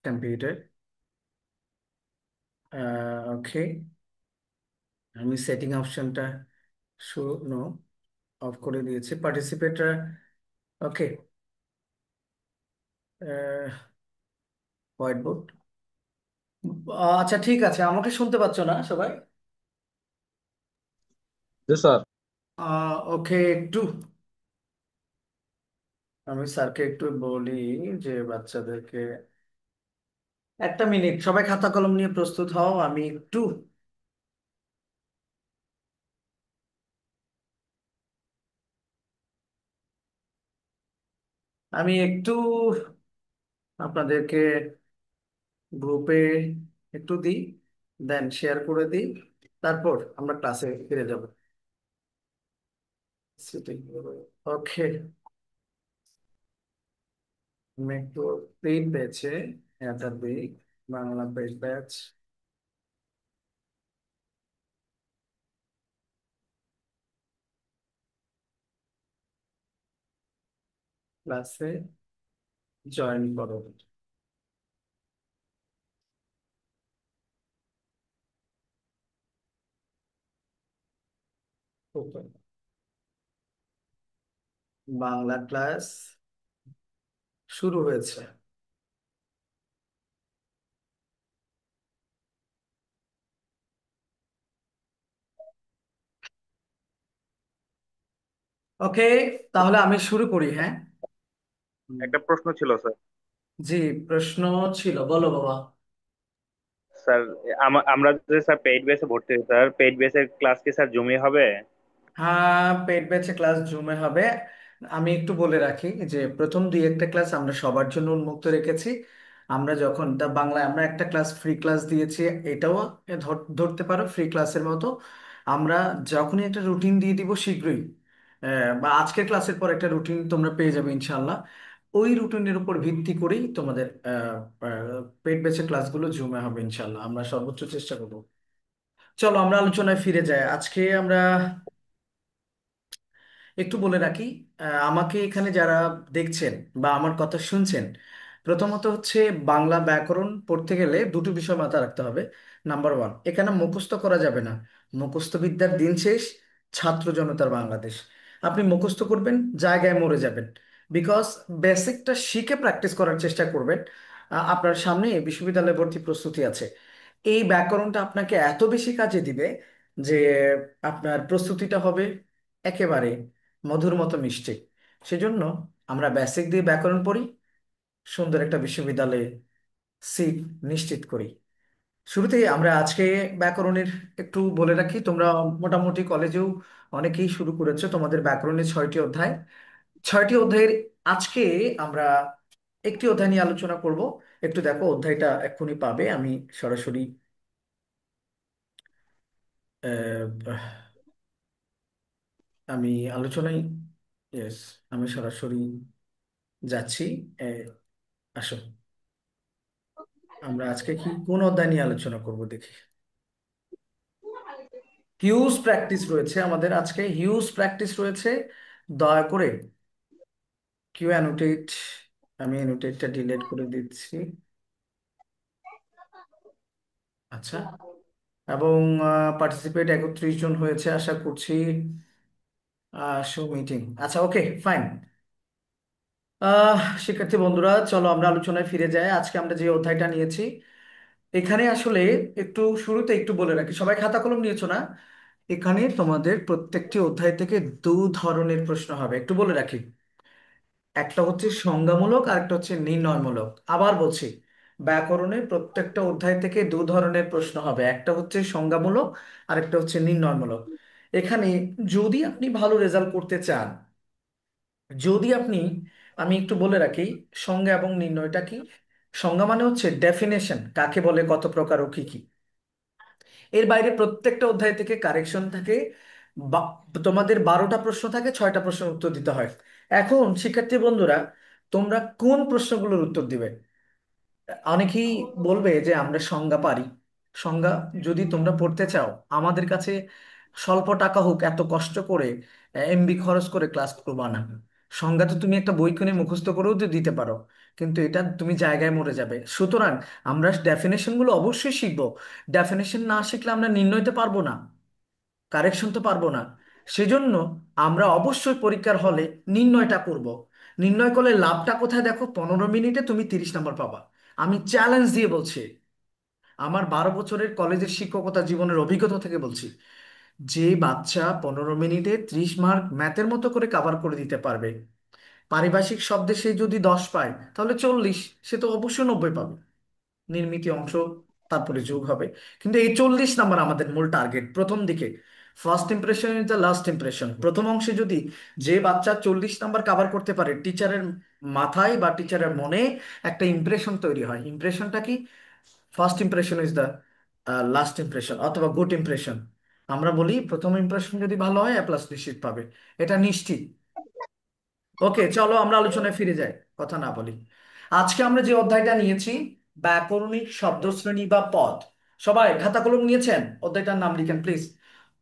Computer. ওকে, আমি setting অপশনটা show no off করে দিয়েছি। পার্টিসিপেটরা ওকে। Whiteboard. আচ্ছা ঠিক আছে, আমাকে শুনতে পাচ্ছ না সবাই? জি স্যার। ওকে, একটু আমি স্যারকে একটু বলি যে বাচ্চাদেরকে 1 মিনিট, সবাই খাতা কলম নিয়ে প্রস্তুত হও। আমি একটু আপনাদেরকে গ্রুপে একটু দিই, দেন শেয়ার করে দিই, তারপর আমরা ক্লাসে ফিরে যাব। ওকে, আমি একটু পেইড ব্যাচে এটা দিই, বাংলা পেইড ব্যাচ ক্লাসে জয়েন করো। ওকে, বাংলা ক্লাস শুরু হয়েছে। ওকে, তাহলে আমি শুরু করি, হ্যাঁ? হুম, একটা প্রশ্ন ছিল স্যার। জি, প্রশ্ন ছিল, বলো বাবা। স্যার, আমরা যে স্যার পেইড বেসে ভর্তি হই, স্যার পেইড বেসের ক্লাস কি স্যার জুমে হবে? হ্যাঁ, পেট ব্যাচে ক্লাস জুমে হবে। আমি একটু বলে রাখি যে প্রথম 2-1টা ক্লাস আমরা সবার জন্য উন্মুক্ত রেখেছি। আমরা যখন দা বাংলায় আমরা একটা ক্লাস ফ্রি ক্লাস দিয়েছি, এটাও ধরতে পারো ফ্রি ক্লাসের মতো। আমরা যখনই একটা রুটিন দিয়ে দিব শীঘ্রই, বা আজকের ক্লাসের পর একটা রুটিন তোমরা পেয়ে যাবে ইনশাল্লাহ। ওই রুটিনের উপর ভিত্তি করেই তোমাদের পেট ব্যাচের ক্লাসগুলো জুমে হবে ইনশাল্লাহ, আমরা সর্বোচ্চ চেষ্টা করবো। চলো আমরা আলোচনায় ফিরে যাই। আজকে আমরা একটু বলে রাখি, আমাকে এখানে যারা দেখছেন বা আমার কথা শুনছেন, প্রথমত হচ্ছে বাংলা ব্যাকরণ পড়তে গেলে দুটো বিষয় মাথায় রাখতে হবে। নাম্বার ওয়ান, এখানে মুখস্থ করা যাবে না। মুখস্থ বিদ্যার দিন শেষ, ছাত্র জনতার বাংলাদেশ। আপনি মুখস্থ করবেন, জায়গায় মরে যাবেন। বিকজ বেসিকটা শিখে প্র্যাকটিস করার চেষ্টা করবেন। আপনার সামনে বিশ্ববিদ্যালয় ভর্তি প্রস্তুতি আছে। এই ব্যাকরণটা আপনাকে এত বেশি কাজে দিবে যে আপনার প্রস্তুতিটা হবে একেবারে মধুর মতো মিষ্টি। সেজন্য আমরা বেসিক দিয়ে ব্যাকরণ পড়ি, সুন্দর একটা বিশ্ববিদ্যালয়ে সিট নিশ্চিত করি। শুরুতেই আমরা আজকে ব্যাকরণের একটু বলে রাখি, তোমরা মোটামুটি কলেজেও অনেকেই শুরু করেছো তোমাদের ব্যাকরণের 6টি অধ্যায়। 6টি অধ্যায়ের আজকে আমরা একটি অধ্যায় নিয়ে আলোচনা করব। একটু দেখো, অধ্যায়টা এক্ষুনি পাবে। আমি সরাসরি আহ, আমি আলোচনায়, ইয়েস, আমি সরাসরি যাচ্ছি। আহ, আসো, আমরা আজকে কোন অধ্যায় নিয়ে আলোচনা করব দেখি। হিউজ প্র্যাকটিস রয়েছে আমাদের আজকে, হিউজ প্র্যাকটিস রয়েছে। দয়া করে কিউ অ্যানোটেট, আমি অ্যানোটেটটা ডিলিট করে দিচ্ছি। আচ্ছা, এবং পার্টিসিপেট 31 জন হয়েছে আশা করছি। শো মিটিং, আচ্ছা ওকে ফাইন। শিক্ষার্থী বন্ধুরা, চলো আমরা আলোচনায় ফিরে যাই। আজকে আমরা যে অধ্যায়টা নিয়েছি, এখানে আসলে একটু শুরুতে একটু বলে রাখি, সবাই খাতা কলম নিয়েছো না? এখানে তোমাদের প্রত্যেকটি অধ্যায় থেকে 2 ধরনের প্রশ্ন হবে, একটু বলে রাখি। একটা হচ্ছে সংজ্ঞামূলক আর একটা হচ্ছে নির্ণয়মূলক। আবার বলছি, ব্যাকরণের প্রত্যেকটা অধ্যায় থেকে 2 ধরনের প্রশ্ন হবে, একটা হচ্ছে সংজ্ঞামূলক আর একটা হচ্ছে নির্ণয়মূলক। এখানে যদি আপনি ভালো রেজাল্ট করতে চান, যদি আপনি, আমি একটু বলে রাখি সংজ্ঞা এবং নির্ণয়টা কি। সংজ্ঞা মানে হচ্ছে ডেফিনেশন, কাকে বলে, কত প্রকার ও কি কি। এর বাইরে প্রত্যেকটা অধ্যায় থেকে কারেকশন থাকে। বা তোমাদের 12টা প্রশ্ন থাকে, 6টা প্রশ্নের উত্তর দিতে হয়। এখন শিক্ষার্থী বন্ধুরা, তোমরা কোন প্রশ্নগুলোর উত্তর দিবে? অনেকেই বলবে যে আমরা সংজ্ঞা পারি। সংজ্ঞা যদি তোমরা পড়তে চাও, আমাদের কাছে স্বল্প টাকা হোক, এত কষ্ট করে এমবি খরচ করে ক্লাস করবা না। সংজ্ঞা তো তুমি একটা বই কিনে মুখস্থ করেও তো দিতে পারো। কিন্তু এটা তুমি জায়গায় মরে যাবে। সুতরাং আমরা ডেফিনেশনগুলো অবশ্যই শিখবো। ডেফিনেশন না শিখলে আমরা নির্ণয়তে পারবো না, কারেকশন তো পারবো না। সেজন্য আমরা অবশ্যই পরীক্ষার হলে নির্ণয়টা করব। নির্ণয় করলে লাভটা কোথায় দেখো, 15 মিনিটে তুমি 30 নম্বর পাবা। আমি চ্যালেঞ্জ দিয়ে বলছি, আমার 12 বছরের কলেজের শিক্ষকতা জীবনের অভিজ্ঞতা থেকে বলছি, যে বাচ্চা 15 মিনিটে 30 মার্ক ম্যাথের মতো করে কাভার করে দিতে পারবে, পারিভাষিক শব্দে সে যদি 10 পায় তাহলে 40, সে তো অবশ্যই 90 পাবে। নির্মিতি অংশ তারপরে যোগ হবে। কিন্তু এই 40 নাম্বার আমাদের মূল টার্গেট প্রথম দিকে। First impression is the last impression. প্রথম অংশে যদি যে বাচ্চা 40 নাম্বার কাভার করতে পারে, টিচারের মাথায় বা টিচারের মনে একটা ইমপ্রেশন তৈরি হয়। ইমপ্রেশনটা কি? First impression is the last impression অথবা গুড ইমপ্রেশন। আমরা বলি প্রথম ইমপ্রেশন যদি ভালো হয় এ প্লাস নিশ্চিত পাবে, এটা নিশ্চিত। ওকে, চলো আমরা আলোচনায় ফিরে যাই, কথা না বলি। আজকে আমরা যে অধ্যায়টা নিয়েছি, ব্যাকরণিক শব্দশ্রেণী বা পদ। সবাই খাতা কলম নিয়েছেন? অধ্যায়টার নাম লিখেন প্লিজ।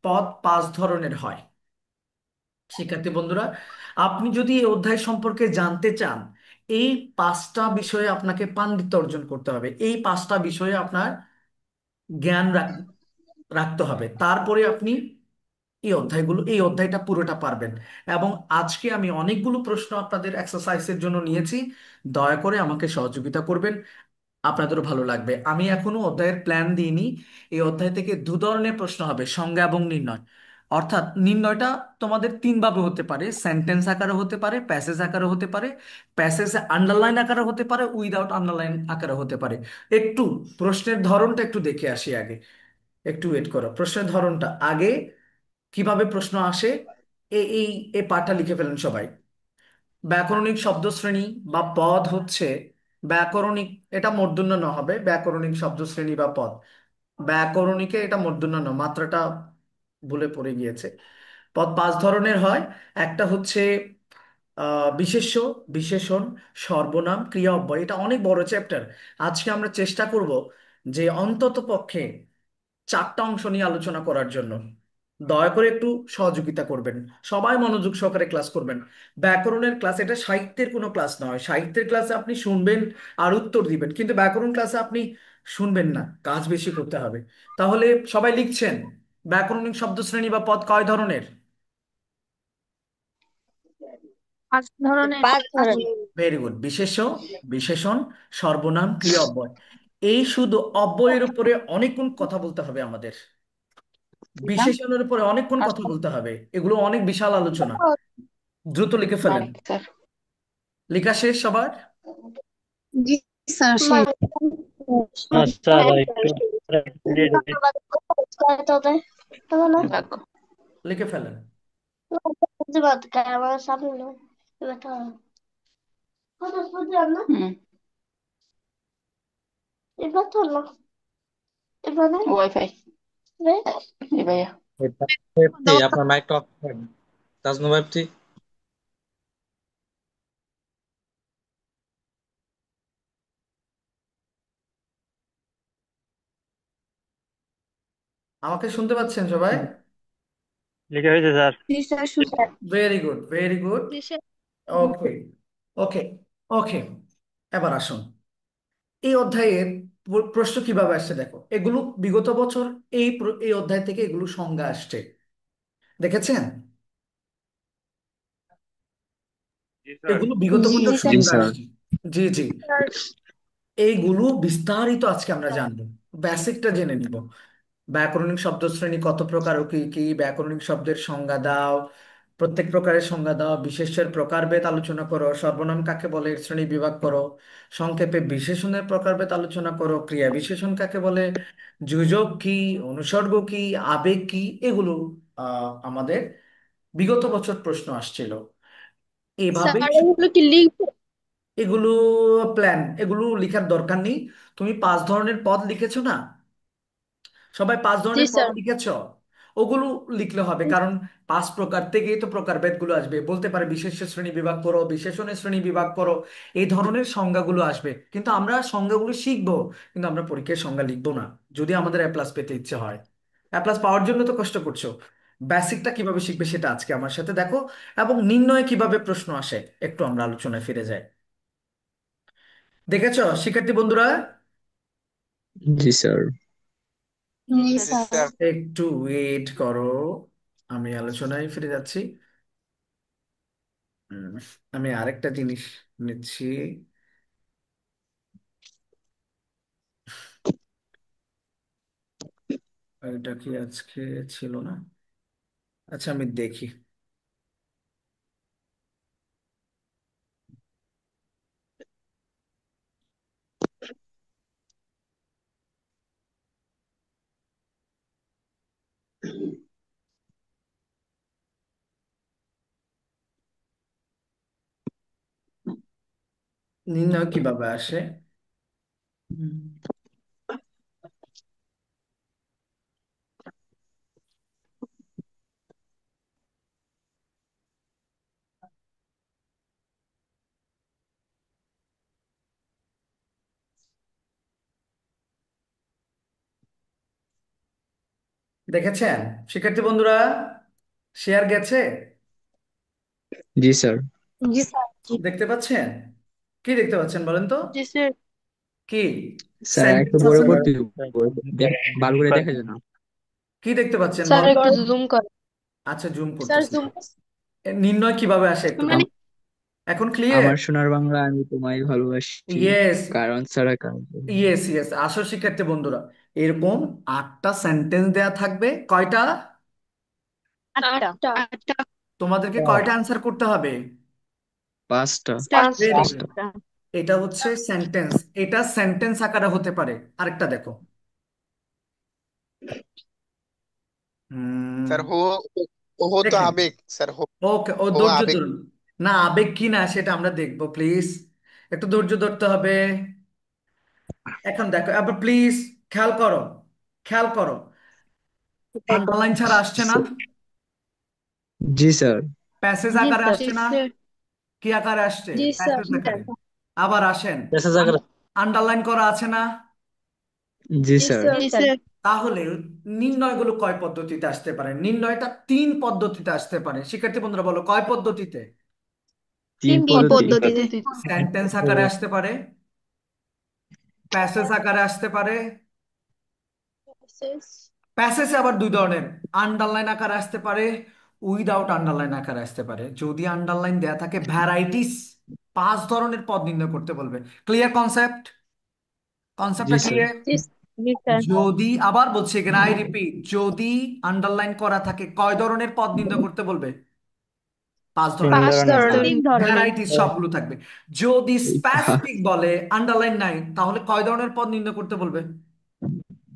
পদ 5 ধরনের হয়। শিক্ষার্থী বন্ধুরা, আপনি যদি এই অধ্যায় সম্পর্কে জানতে চান, এই 5টা বিষয়ে আপনাকে পাণ্ডিত্য অর্জন করতে হবে। এই 5টা বিষয়ে আপনার জ্ঞান রাখতে হবে, তারপরে আপনি এই অধ্যায়টা পুরোটা পারবেন। এবং আজকে আমি অনেকগুলো প্রশ্ন আপনাদের এক্সারসাইজের জন্য নিয়েছি, দয়া করে আমাকে সহযোগিতা করবেন, আপনাদেরও ভালো লাগবে। আমি এখনো অধ্যায়ের প্ল্যান দিইনি। এই অধ্যায় থেকে 2 ধরনের প্রশ্ন হবে, সংজ্ঞা এবং নির্ণয়। অর্থাৎ নির্ণয়টা তোমাদের 3 ভাবে হতে পারে, সেন্টেন্স আকারে হতে পারে, প্যাসেজ আকারে হতে পারে, প্যাসেজে আন্ডারলাইন আকারে হতে পারে, উইদাউট আন্ডারলাইন আকারে হতে পারে। একটু প্রশ্নের ধরনটা একটু দেখে আসি আগে, একটু ওয়েট করো। প্রশ্নের ধরনটা আগে, কিভাবে প্রশ্ন আসে, এই এই এই পাঠটা লিখে ফেলেন সবাই। ব্যাকরণিক শব্দশ্রেণী বা পদ হচ্ছে ব্যাকরণিক, এটা মূর্ধন্য ন হবে, ব্যাকরণিক শব্দশ্রেণী বা পদ। ব্যাকরণিকে এটা মূর্ধন্য ন, মাত্রাটা ভুলে পড়ে গিয়েছে। পদ 5 ধরনের হয়। একটা হচ্ছে বিশেষ্য, বিশেষণ, সর্বনাম, ক্রিয়া, অব্যয়। এটা অনেক বড় চ্যাপ্টার। আজকে আমরা চেষ্টা করব যে অন্তত পক্ষে 4টা অংশ নিয়ে আলোচনা করার জন্য। দয়া করে একটু সহযোগিতা করবেন, সবাই মনোযোগ সহকারে ক্লাস করবেন। ব্যাকরণের ক্লাস, এটা সাহিত্যের কোনো ক্লাস নয়। সাহিত্যের ক্লাসে আপনি শুনবেন আর উত্তর দিবেন, কিন্তু ব্যাকরণ ক্লাসে আপনি শুনবেন না, কাজ বেশি করতে হবে। তাহলে সবাই লিখছেন, ব্যাকরণিক শব্দশ্রেণী বা পদ কয় ধরনের? 5 ধরনের। 5 ধরনের। Very good. বিশেষ্য, বিশেষণ, সর্বনাম, ক্রিয়া, অব্যয়। এই শুধু অব্যয়ের উপরে অনেকক্ষণ কথা বলতে হবে আমাদের, বিশেষণের উপরে অনেকক্ষণ কথা আচ্ছা। বলতে হবে, এগুলো অনেক বিশাল আলোচনা। দ্রুত লিখে ফেলেন। স্যার। লেখা শেষ সবার? জি স্যার, আচ্ছা, আবার একটু দিয়ে দিবি। লিখে ফেলেন। হুম। ওয়াইফাই। এই ভাইয়া। ভাইয়া, আপনার মাইকটা অফ করেন। তাজনু ভাইপটি। আমাকে শুনতে পাচ্ছেন সবাই? লিখে হয়েছে স্যার। জি স্যার, শুনছি। Very good, very good. Okay, okay, okay. এবার আসুন, এই অধ্যায়ের প্রশ্ন কিভাবে আসছে দেখো। এগুলো বিগত বছর এই অধ্যায় থেকে এগুলো সংজ্ঞা আসছে, দেখেছেন? জি স্যার। এগুলো বিগত জি বছর স্যার। জি সংজ্ঞা স্যার। আসছে। জি জি। এইগুলো বিস্তারিত আজকে আমরা জানবো, বেসিকটা জেনে নিব। ব্যাকরণিক শব্দশ্রেণী কত প্রকার ও কি কি, ব্যাকরণিক শব্দের সংজ্ঞা দাও, প্রত্যেক প্রকারের সংজ্ঞা দাও, বিশেষ্যের প্রকারভেদ আলোচনা করো, সর্বনাম কাকে বলে এর শ্রেণী বিভাগ করো, সংক্ষেপে বিশেষণের প্রকারভেদ আলোচনা করো, ক্রিয়া বিশেষণ কাকে বলে, যোজক কি, অনুসর্গ কি, আবেগ কি, এগুলো আমাদের বিগত বছর প্রশ্ন আসছিল। এভাবে স্যার, এগুলো কি লিখবো? এগুলো প্ল্যান, এগুলো লেখার দরকার নেই। তুমি 5 ধরনের পদ লিখেছো না? সবাই পাঁচ জি ধরনের পদ স্যার। লিখেছ? ওগুলো লিখলে হবে, কারণ 5 প্রকার থেকেই তো প্রকারভেদ গুলো আসবে। বলতে পারে বিশেষ্য শ্রেণী বিভাগ করো, বিশেষণের শ্রেণী বিভাগ করো, এই ধরনের সংজ্ঞাগুলো আসবে। কিন্তু আমরা সংজ্ঞাগুলো শিখবো, কিন্তু আমরা পরীক্ষায় সংজ্ঞা লিখবো না, যদি আমাদের এ প্লাস পেতে ইচ্ছে হয়। এ প্লাস পাওয়ার জন্য তো কষ্ট করছো। বেসিকটা কিভাবে শিখবে সেটা আজকে আমার সাথে দেখো, এবং নির্ণয়ে কিভাবে প্রশ্ন আসে একটু আমরা আলোচনায় ফিরে যাই। দেখেছো শিক্ষার্থী বন্ধুরা? জি স্যার। জি জি স্যার। স্যার। একটু ওয়েট করো, আমি আলোচনায় ফিরে যাচ্ছি। উম, আমি আরেকটা জিনিস নিচ্ছি। এটা কি আজকে ছিল না? আচ্ছা আমি দেখি। নির্ণয় কিভাবে আসে? দেখেছেন শিক্ষার্থী বন্ধুরা? শেয়ার গেছে? জি স্যার। জি স্যার। জি দেখতে পাচ্ছেন? কি দেখতে পাচ্ছেন বলেন তো? জি স্যার। কি স্যার একটু সেন্টেন্স বড় আছে না? করতে হবে। ভালো করে দেখা যায় না। কি দেখতে পাচ্ছেন স্যার বলেন তো? একটু জুম করে। আচ্ছা জুম স্যার করতেছি। জুম। নির্ণয় কিভাবে আসে একটু মানে বল। এখন ক্লিয়ার? আমার সোনার বাংলা আমি তোমায় ভালোবাসি, ইয়েস, কারণ ছাড়া কারণ। Yes, yes. আসো শিক্ষার্থী বন্ধুরা, এরকম 8টা সেন্টেন্স দেয়া থাকবে। কয়টা? আটটা। আটটা। তোমাদেরকে কয়টা অ্যান্সার করতে হবে? পাঁচটা। ভেরি পাঁচটা। গুড। পাঁচটা। এটা হচ্ছে সেন্টেন্স, এটা সেন্টেন্স আকারে হতে পারে। আরেকটা দেখো। স্যার হুম, হো, ও হো তো দেখেন। আবেগ স্যার। হো, ওকে, ও হো ধৈর্য আবেগ। ধরুন। না আবেগ কি না সেটা আমরা দেখবো, প্লিজ একটু ধৈর্য ধরতে হবে। এখন দেখো আবার প্লিজ, খেয়াল করো, খেয়াল করো। আন্ডারলাইন ছাড়া আসছে না, জি স্যার। প্যাসেজ জি আকারে স্যার। জি আসছে না। স্যার। কি আকারে আসছে? জি স্যার। প্যাসেজ আকারে। আবার আসেন, মেসেজ আকারে। আন্ডারলাইন করা আছে না। জি জি স্যার। স্যার। জি স্যার। তাহলে নির্ণয়গুলো কয় পদ্ধতিতে আসতে পারে? নির্ণয়টা 3 পদ্ধতিতে আসতে পারে। শিক্ষার্থী বন্ধুরা বলো কয় পদ্ধতিতে? তিন তিন পদ্ধতি। পদ্ধতিতে। সেন্টেন্স আকারে আসতে পারে, প্যাসেজ আকারে আসতে পারে। প্যাসেজ আবার 2 ধরনের, আন্ডারলাইন আকারে আসতে পারে, উইদাউট আন্ডারলাইন আকারে আসতে পারে। যদি আন্ডারলাইন দেয়া থাকে ভ্যারাইটিস, 5 ধরনের পদ নির্ণয় করতে বলবে। Clear concept? জি কনসেপ্টটা স্যার। ক্লিয়ার? জি জি স্যার। যদি আবার বলছি এখানে, আই রিপিট, যদি আন্ডারলাইন করা থাকে কয় ধরনের পদ নির্ণয় করতে বলবে? পাঁচ তিন ধরনের পাঁচ ধরনের পদ। ধরনের। তিন ধরনের। ভ্যারাইটিস সবগুলো থাকবে। যদি স্পেসিফিক বলে আন্ডারলাইন নাই, তাহলে কয় ধরনের পদ নির্ণয় করতে বলবে?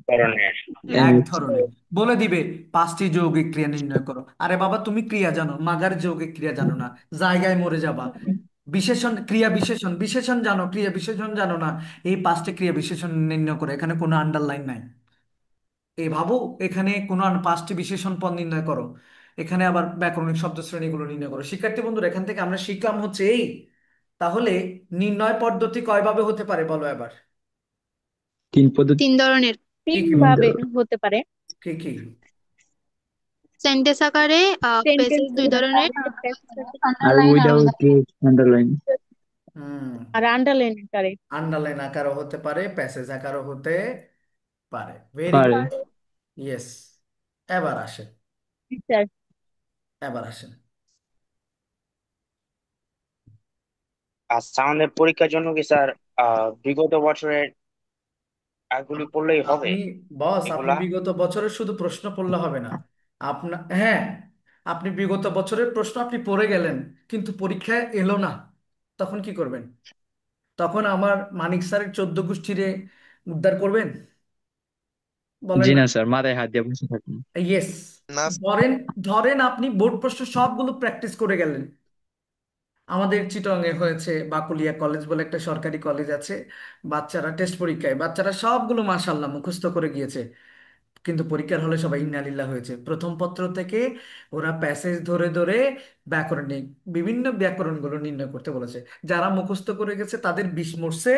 ধরনের। এক এক। ধরনের। বলে দিবে 5টি যৌগিক ক্রিয়া নির্ণয় করো। আরে বাবা তুমি ক্রিয়া জানো, মাগার যৌগিক ক্রিয়া জানো না, জায়গায় মরে যাবা। বিশেষণ, ক্রিয়া বিশেষণ, বিশেষণ জানো, ক্রিয়া বিশেষণ জানো না। এই 5টি ক্রিয়া বিশেষণ নির্ণয় করো, এখানে কোনো আন্ডারলাইন নাই। এই ভাবো, এখানে কোনো 5টি বিশেষণ পদ নির্ণয় করো, এখানে আবার ব্যাকরণিক শব্দ শ্রেণীগুলো নির্ণয় করো। শিক্ষার্থী বন্ধুরা এখান থেকে আমরা শিখলাম হচ্ছে এই। তাহলে নির্ণয় পদ্ধতি কয়ভাবে হতে পারে বলো এবার? তিন পদ্ধতি। তিন ধরনের। কি তিন কি বলো? ভাবে হতে পারে। কি কি? সেন্টেন্স আকারে, পেসেজ দুই ধরনের। আর উইদাউট আন্ডারলাইন। হুম, আর আন্ডারলাইন আকারে। আন্ডারলাইন আকারও হতে পারে, প্যাসেজ আকারও হতে পারে। ভেরি পারে। গুড। ইয়েস। এবার আসেন, জি স্যার। এবার আসেন। আচ্ছা, আমাদের পরীক্ষার জন্য কি স্যার বিগত বছরের এগুলি পড়লেই হবে আপনি, বস আপনি এগুলা? বিগত বছরের শুধু প্রশ্ন পড়লে হবে না। আপনার, হ্যাঁ, আপনি বিগত বছরের প্রশ্ন আপনি পড়ে গেলেন, কিন্তু পরীক্ষায় এলো না, তখন কি করবেন? তখন আমার মানিক স্যারের 14 গোষ্ঠীরে উদ্ধার করবেন? বলেন জি না। না স্যার, মাথায় হাত দিয়ে বসে থাকুন। ইয়েস। না ধরেন, ধরেন আপনি বোর্ড প্রশ্ন সবগুলো প্র্যাকটিস করে গেলেন। আমাদের চিটংয়ে হয়েছে, বাকুলিয়া কলেজ বলে একটা সরকারি কলেজ আছে। বাচ্চারা টেস্ট পরীক্ষায় বাচ্চারা সবগুলো মাশাআল্লাহ মুখস্থ করে গিয়েছে, কিন্তু পরীক্ষার হলে সবাই ইন্নালিল্লাহ হয়েছে। প্রথম পত্র থেকে ওরা প্যাসেজ ধরে ধরে ব্যাকরণিক বিভিন্ন ব্যাকরণগুলো নির্ণয় করতে বলেছে। যারা মুখস্থ করে গেছে তাদের 20 মরছে,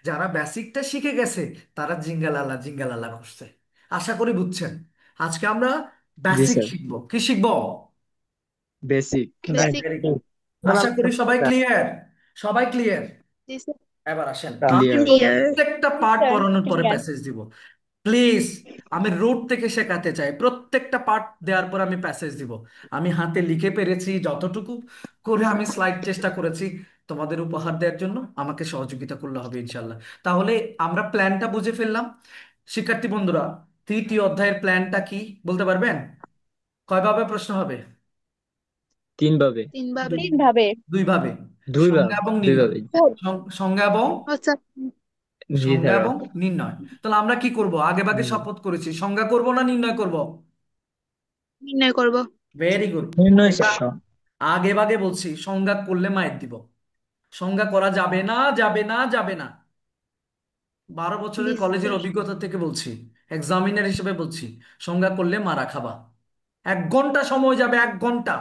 যারা বেসিকটা শিখে গেছে তারা জিঙ্গালালা জিঙ্গালালা করছে। আশা করি বুঝছেন। আজকে আমরা জি বেসিক স্যার। শিখবো। কি শিখবো? বেসিক। বেসিক। Very good. আশা করি সবাই ক্লিয়ার, সবাই ক্লিয়ার। জি স্যার। এবার আসেন, আমি ক্লিয়ার। ক্লিয়ার। প্রত্যেকটা পার্ট স্যার পড়ানোর পরে ক্লিয়ার। প্যাসেজ দিব। প্লিজ, আমি রুট থেকে শেখাতে চাই, প্রত্যেকটা পার্ট দেওয়ার পর আমি প্যাসেজ দিব। আমি হাতে লিখে পেরেছি যতটুকু করে আমি স্লাইড চেষ্টা করেছি তোমাদের উপহার দেওয়ার জন্য, আমাকে সহযোগিতা করলে হবে ইনশাল্লাহ। তাহলে আমরা প্ল্যানটা বুঝে ফেললাম। শিক্ষার্থী বন্ধুরা, তৃতীয় অধ্যায়ের প্ল্যানটা কি বলতে পারবেন? কয়ভাবে প্রশ্ন হবে? 3 ভাবে। 3 ভাবে। দুই 3 ভাবে। দুই ভাবে, 2 ভাবে। সংজ্ঞা এবং নির্ণয়। 2 ভাবে। সংজ্ঞা এবং আচ্ছা। জি সংজ্ঞা স্যার। এবং নির্ণয়। তাহলে আমরা কি করব? আগে ভাগে হুম। শপথ করেছি, সংজ্ঞা করব না নির্ণয় করব? নির্ণয় করব। Very good. নির্ণয় এটা স্যার। আগে ভাগে বলছি, সংজ্ঞা করলে মাইর দিব। সংজ্ঞা করা যাবে না, যাবে না, যাবে না। 12 বছরের জি কলেজের স্যার। অভিজ্ঞতা থেকে বলছি, এক্সামিনার হিসেবে বলছি, সংজ্ঞা করলে মারা খাবা। 1 ঘন্টা সময় যাবে, 1 ঘন্টা।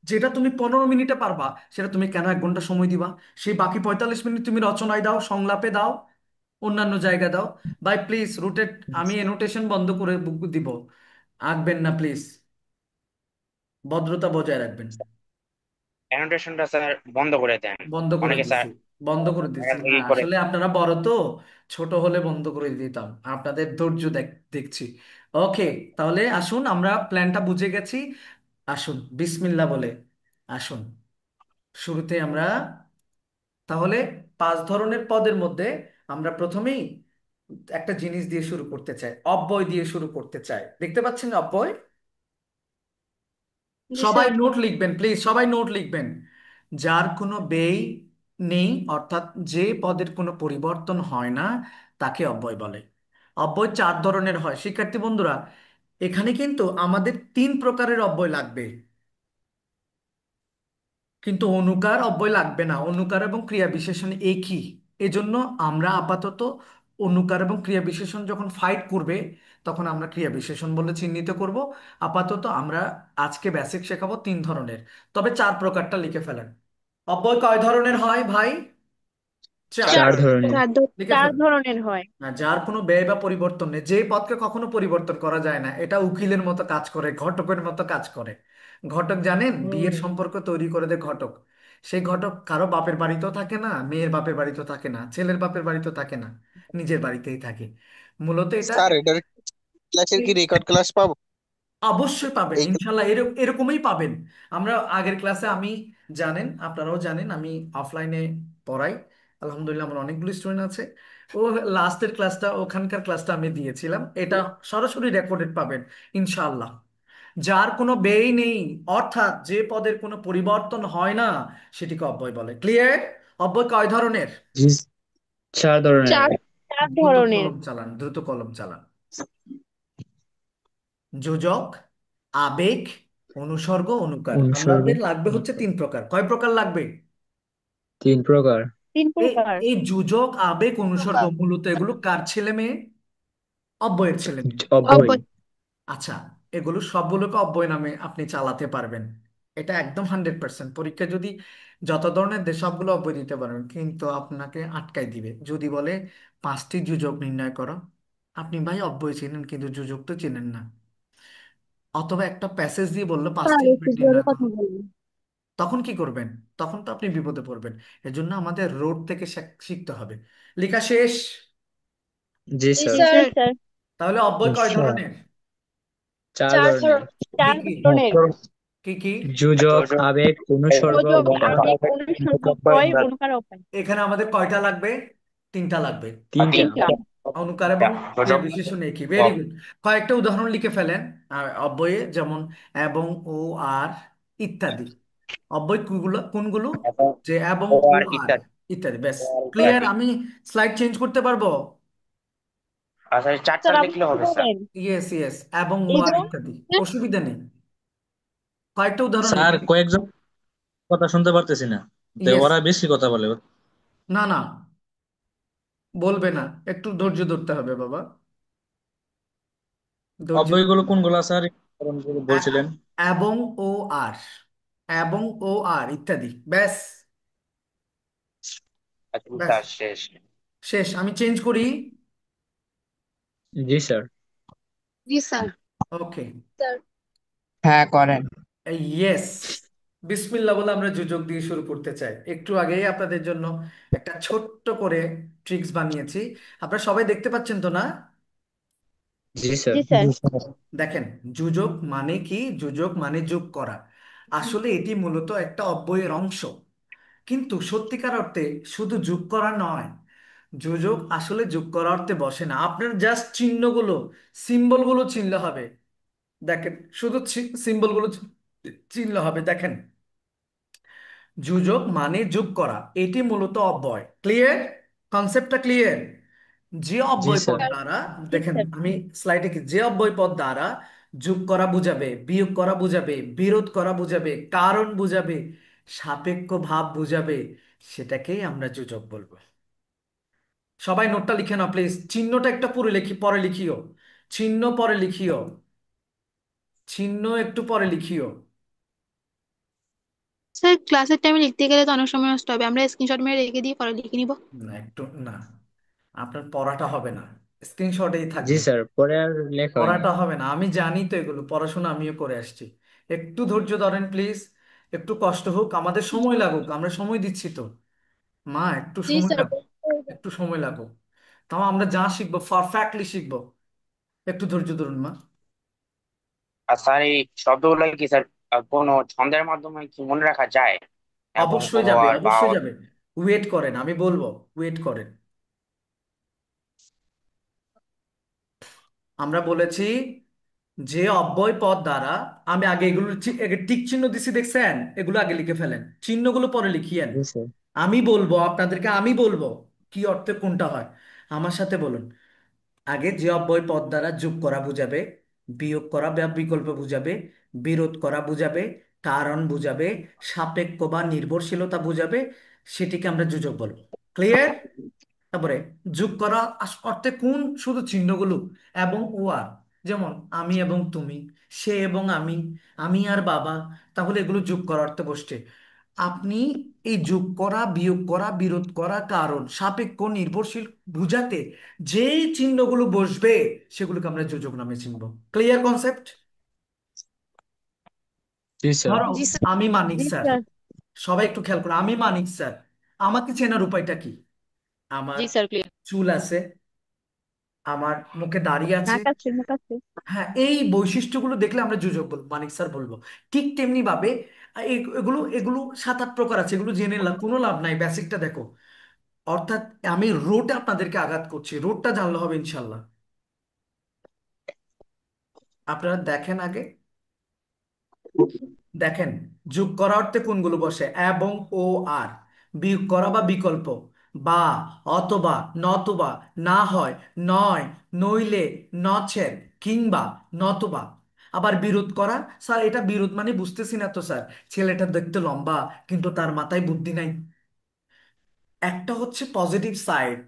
যেটা তুমি 15 মিনিটে পারবা, সেটা তুমি কেন 1 ঘন্টা সময় দিবা? সেই বাকি 45 মিনিট তুমি রচনায় দাও, সংলাপে দাও, অন্যান্য জায়গায় দাও। ভাই প্লিজ, রুটেট, আমি এনোটেশন বন্ধ করে বুক দিব, আঁকবেন না প্লিজ, ভদ্রতা বজায় রাখবেন। অ্যানোটেশনটা স্যার বন্ধ করে দেন। বন্ধ করে অনেকে স্যার দিছি, বন্ধ করে দিছি। না, কি করে। আসলে আপনারা বড় তো, ছোট হলে বন্ধ করে দিতাম, আপনাদের ধৈর্য দেখছি। ওকে, তাহলে আসুন, আমরা প্ল্যানটা বুঝে গেছি। আসুন বিসমিল্লাহ বলে আসুন, শুরুতে আমরা তাহলে 5 ধরনের পদের মধ্যে আমরা প্রথমেই একটা জিনিস দিয়ে শুরু করতে চাই, অব্যয় দিয়ে শুরু করতে চাই। দেখতে পাচ্ছেন অব্যয়? জি সবাই স্যার। নোট লিখবেন প্লিজ, সবাই নোট লিখবেন। যার কোনো ব্যয় নেই, অর্থাৎ যে পদের কোনো পরিবর্তন হয় না, তাকে অব্যয় বলে। অব্যয় 4 ধরনের হয় শিক্ষার্থী বন্ধুরা। এখানে কিন্তু আমাদের 3 প্রকারের অব্যয় লাগবে, কিন্তু অনুকার অব্যয় লাগবে না। অনুকার এবং ক্রিয়া বিশেষণ একই, এজন্য আমরা আপাতত অনুকার এবং ক্রিয়া বিশেষণ যখন ফাইট করবে, তখন আমরা ক্রিয়া বিশেষণ বলে চিহ্নিত করব। আপাতত আমরা আজকে বেসিক শেখাবো 3 ধরনের, তবে 4 প্রকারটা লিখে ফেলেন। অব্যয় কয় ধরনের হয় ভাই? 4। 4 ধরনের। 4 লিখে চার ফেলেন। ধরনের হয়। না, যার কোনো ব্যয় বা পরিবর্তন নেই, যে পদকে কখনো পরিবর্তন করা যায় না, এটা উকিলের মতো কাজ করে, ঘটকের মতো কাজ করে। ঘটক জানেন, বিয়ের হুম। সম্পর্ক তৈরি করে দেয় ঘটক। সেই ঘটক কারো বাপের বাড়িতেও থাকে না, মেয়ের বাপের বাড়িতেও থাকে না, ছেলের বাপের বাড়িতেও থাকে না, নিজের বাড়িতেই থাকে। মূলত এটা স্যার এটার ক্লাসের কি রেকর্ড ক্লাস পাবো? অবশ্যই পাবেন এই ইনশাল্লাহ, এরকমই পাবেন। আমরা আগের ক্লাসে, আমি জানেন, আপনারাও জানেন, আমি অফলাইনে পড়াই। আলহামদুলিল্লাহ আমার অনেকগুলো স্টুডেন্ট আছে। ও লাস্টের ক্লাসটা, ওখানকার ক্লাসটা আমি দিয়েছিলাম, এটা সরাসরি রেকর্ডেড পাবেন ইনশাআল্লাহ। যার কোনো ব্যয় নেই, অর্থাৎ যে পদের কোনো পরিবর্তন হয় না, সেটিকে অব্যয় বলে। ক্লিয়ার? অব্যয় কয় ধরনের? জি। 4 ধরনের। চার চার দ্রুত ধরনের। কলম চালান, দ্রুত কলম চালান। যোজক, আবেগ, অনুসর্গ, অনুকার। অনুসর্গ। আমাদের লাগবে হচ্ছে 3 প্রকার। কয় প্রকার লাগবে? 3 প্রকার। তিন এই প্রকার এই যোজক, আবেগ, অনুসর্গ মূলত এগুলো কার ছেলে মেয়ে? অব্যয়ের ছেলে মেয়ে। অব্যয়। অব্যয়। আচ্ছা, এগুলো সবগুলোকে অব্যয় নামে আপনি চালাতে পারবেন, এটা একদম 100%। পরীক্ষা যদি যত ধরনের দেশ, সবগুলো অব্যয় দিতে পারবেন, কিন্তু আপনাকে আটকাই দিবে যদি বলে 5টি যোজক নির্ণয় করো। আপনি ভাই অব্যয় চেনেন কিন্তু যোজক তো চেনেন না। অথবা একটা প্যাসেজ দিয়ে বললো স্যার 5টি একটু এলিমেন্ট জোরে নির্ণয় কথা করো, বলুন। তখন কি করবেন? তখন তো আপনি বিপদে পড়বেন। এজন্য আমাদের রোড থেকে শিখতে হবে। লেখা শেষ? জি জি স্যার। স্যার। স্যার। তাহলে অব্যয় কয় আচ্ছা। ধরনের? 4 ধরনের। কি চার কি? ধরনের। কি কি? যোজক, যোজক, আবেগ, অনুসর্গ, যোজক, অনুকার। আবেগ, অনুসর্গ, অব্যয়, অনুকার, অব্যয়। এখানে আমাদের কয়টা লাগবে? 3টা লাগবে। 3টা। 3টা। অনুকার এবং ক্রিয়া যোজক বিশেষণ একই, ভেরি গুড। কয়েকটা উদাহরণ লিখে ফেলেন আর অব্যয়ে, যেমন এবং, ও, আর ইত্যাদি। অব্যয় কোনগুলো কোনগুলো? এবং যে এবং, ও ও, আর আর ইত্যাদি। ইত্যাদি। ব্যাস, ক্লিয়ার? ইত্যাদি। আমি স্লাইড চেঞ্জ করতে পারবো? আচ্ছা, চার স্যার চার আপনি লিখলে কি হবে স্যার। বলেন? ইয়েস ইয়েস, এবং, ও, আর এগুলো ইত্যাদি, অসুবিধা নেই। কয়েকটা উদাহরণ স্যার লিখে। কয়েকজন কথা শুনতে পারতেছি না, তো ইয়েস। ওরা বেশি কথা বলে। না না, বলবে না, একটু ধৈর্য ধরতে হবে বাবা, ধৈর্য। অব্যয়গুলো কোনগুলো স্যার এ- বলছিলেন? এবং, ও, আর, এবং, ও, আর ইত্যাদি, ব্যাস। আচ্ছা ব্যাস, স্যার, শেষ। শেষ। আমি চেঞ্জ করি। জি স্যার। জি স্যার। ওকে। হ্যাঁ করেন। ইয়েস। বিসমিল্লাহ বলে আমরা যোজক দিয়ে শুরু করতে চাই। একটু আগেই আপনাদের জন্য একটা ছোট্ট করে ট্রিক্স বানিয়েছি, আপনারা সবাই দেখতে পাচ্ছেন তো না? জি স্যার। জি স্যার। দেখেন, যোজক মানে কি? যোজক মানে যোগ করা। আসলে এটি মূলত একটা অব্যয়ের অংশ, কিন্তু সত্যিকার অর্থে শুধু যোগ করা নয়। যোজক আসলে যোগ করার অর্থে বসে না, আপনার জাস্ট চিহ্নগুলো, সিম্বলগুলো চিনলে হবে। দেখেন, শুধু সিম্বলগুলো চিনলে হবে। দেখেন, যোজক মানে যোগ করা, এটি মূলত অব্যয়। ক্লিয়ার? কনসেপ্টটা ক্লিয়ার? যে জি অব্যয় পদ স্যার। দ্বারা, জি দেখেন স্যার। আমি স্লাইডে কি, যে অব্যয় পদ দ্বারা যোগ করা বুঝাবে, বিয়োগ করা বুঝাবে, বিরোধ করা বুঝাবে, কারণ বুঝাবে, সাপেক্ষ ভাব বুঝাবে, সেটাকেই আমরা যোজক বলবো। সবাই নোটটা লিখে নাও প্লিজ, চিহ্নটা একটা পরে লিখিও, চিহ্ন পরে লিখিও, চিহ্ন একটু পরে লিখিও। স্যার ক্লাসের টাইমে লিখতে গেলে তো অনেক সময় নষ্ট হবে, আমরা স্ক্রিনশট মেরে রেখে দিয়ে পরে লিখে নিব। না, একটু না, আপনার পড়াটা হবে না, স্ক্রিনশটেই জি থাকবে। স্যার, পরে আর লেখা হয় না। পড়াটা হবে না, আমি জানি তো, এগুলো পড়াশোনা আমিও করে আসছি। একটু ধৈর্য ধরেন প্লিজ, একটু কষ্ট হোক, আমাদের সময় লাগুক, আমরা সময় দিচ্ছি তো। মা, একটু জি সময় স্যার। লাগুক, একটু সময় লাগুক, তাও আমরা যা শিখবো পারফেক্টলি শিখবো। একটু ধৈর্য ধরুন মা। আর স্যার এই শব্দগুলো কি স্যার কোনো ছন্দের মাধ্যমে কি মনে রাখা যায়? এবং ও অবশ্যই যাবে, আর বা অবশ্যই যাবে। ওয়েট করেন, আমি বলবো, ওয়েট করেন। আমরা বলেছি যে অব্যয় পদ দ্বারা, আমি আগে এগুলো আগে টিক চিহ্ন দিছি, দেখছেন? এগুলো আগে লিখে ফেলেন, চিহ্নগুলো পরে লিখিয়েন। জি স্যার। আমি বলবো আপনাদেরকে, আমি বলবো কি অর্থে কোনটা হয়, আমার সাথে বলুন। আগে যে অব্যয় পদ দ্বারা যোগ করা বুঝাবে, বিয়োগ করা বা বিকল্প বুঝাবে, বিরোধ করা বুঝাবে, কারণ বুঝাবে, সাপেক্ষ বা নির্ভরশীলতা বুঝাবে, সেটিকে আমরা যোজক বলবো। ক্লিয়ার? তারপরে যোগ করা অর্থে কোন, শুধু চিহ্নগুলো এবং ও আর, যেমন আমি এবং তুমি, সে এবং আমি আর বাবা, তাহলে এগুলো যোগ করার অর্থে বসছে। আপনি এই যোগ করা, বিয়োগ করা, বিরোধ করা, কারণ, সাপেক্ষ, নির্ভরশীল বুঝাতে যেই চিহ্নগুলো বসবে, সেগুলোকে আমরা যোজক নামে চিনব। Clear concept? জি স্যার। ধরো জি স্যার। আমি মানিক জি স্যার, স্যার। সবাই একটু খেয়াল করো, আমি মানিক স্যার, আমাকে চেনার উপায়টা কি? আমার জি স্যার ক্লিয়ার। চুল আছে, আমার মুখে দাড়ি আছে। নাক আছে, মুখ আছে। হ্যাঁ, এই বৈশিষ্ট্যগুলো দেখলে আমরা যোজক বলবো, মানিক স্যার বলবো। ঠিক তেমনি ভাবে এগুলো এগুলো 7-8 প্রকার আছে, এগুলো জেনে কোনো লাভ নাই, বেসিকটা দেখো। অর্থাৎ আমি রোডে আপনাদেরকে আঘাত করছি, রোডটা জানলে হবে ইনশাল্লাহ। আপনারা দেখেন আগে, দেখেন, যোগ করা অর্থে কোনগুলো বসে? এবং, ও আর, বিয়োগ করা বা বিকল্প, বা, অথবা, নতবা, না হয়, নয়, নইলে, নচেত, কিংবা, নতবা। আবার বিরোধ করা, স্যার এটা বিরোধ মানে বুঝতেছি না তো স্যার, ছেলেটা দেখতে লম্বা কিন্তু তার মাথায় বুদ্ধি নাই। একটা হচ্ছে পজিটিভ সাইড,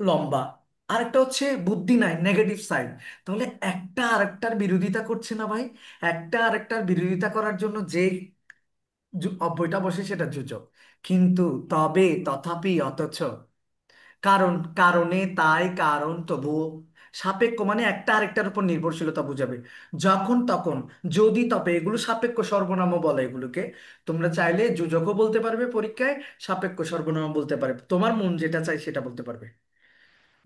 লম্বা, আরেকটা হচ্ছে বুদ্ধি নাই, নেগেটিভ সাইড। তাহলে একটা আরেকটার বিরোধিতা করছে না ভাই? একটা আরেকটার বিরোধিতা করার জন্য যে অব্যয়টা বসে সেটা যোজক। কিন্তু, তবে, তথাপি, অথচ, কারণ, কারণে, তাই, কারণ, তবুও, সাপেক্ষ মানে একটা আরেকটার উপর নির্ভরশীলতা বুঝাবে, যখন তখন, যদি তবে, এগুলো সাপেক্ষ সর্বনামও বলে এগুলোকে। তোমরা চাইলে যোজকও বলতে পারবে পরীক্ষায়, সাপেক্ষ সর্বনাম বলতে পারবে, তোমার মন যেটা চাই সেটা বলতে পারবে।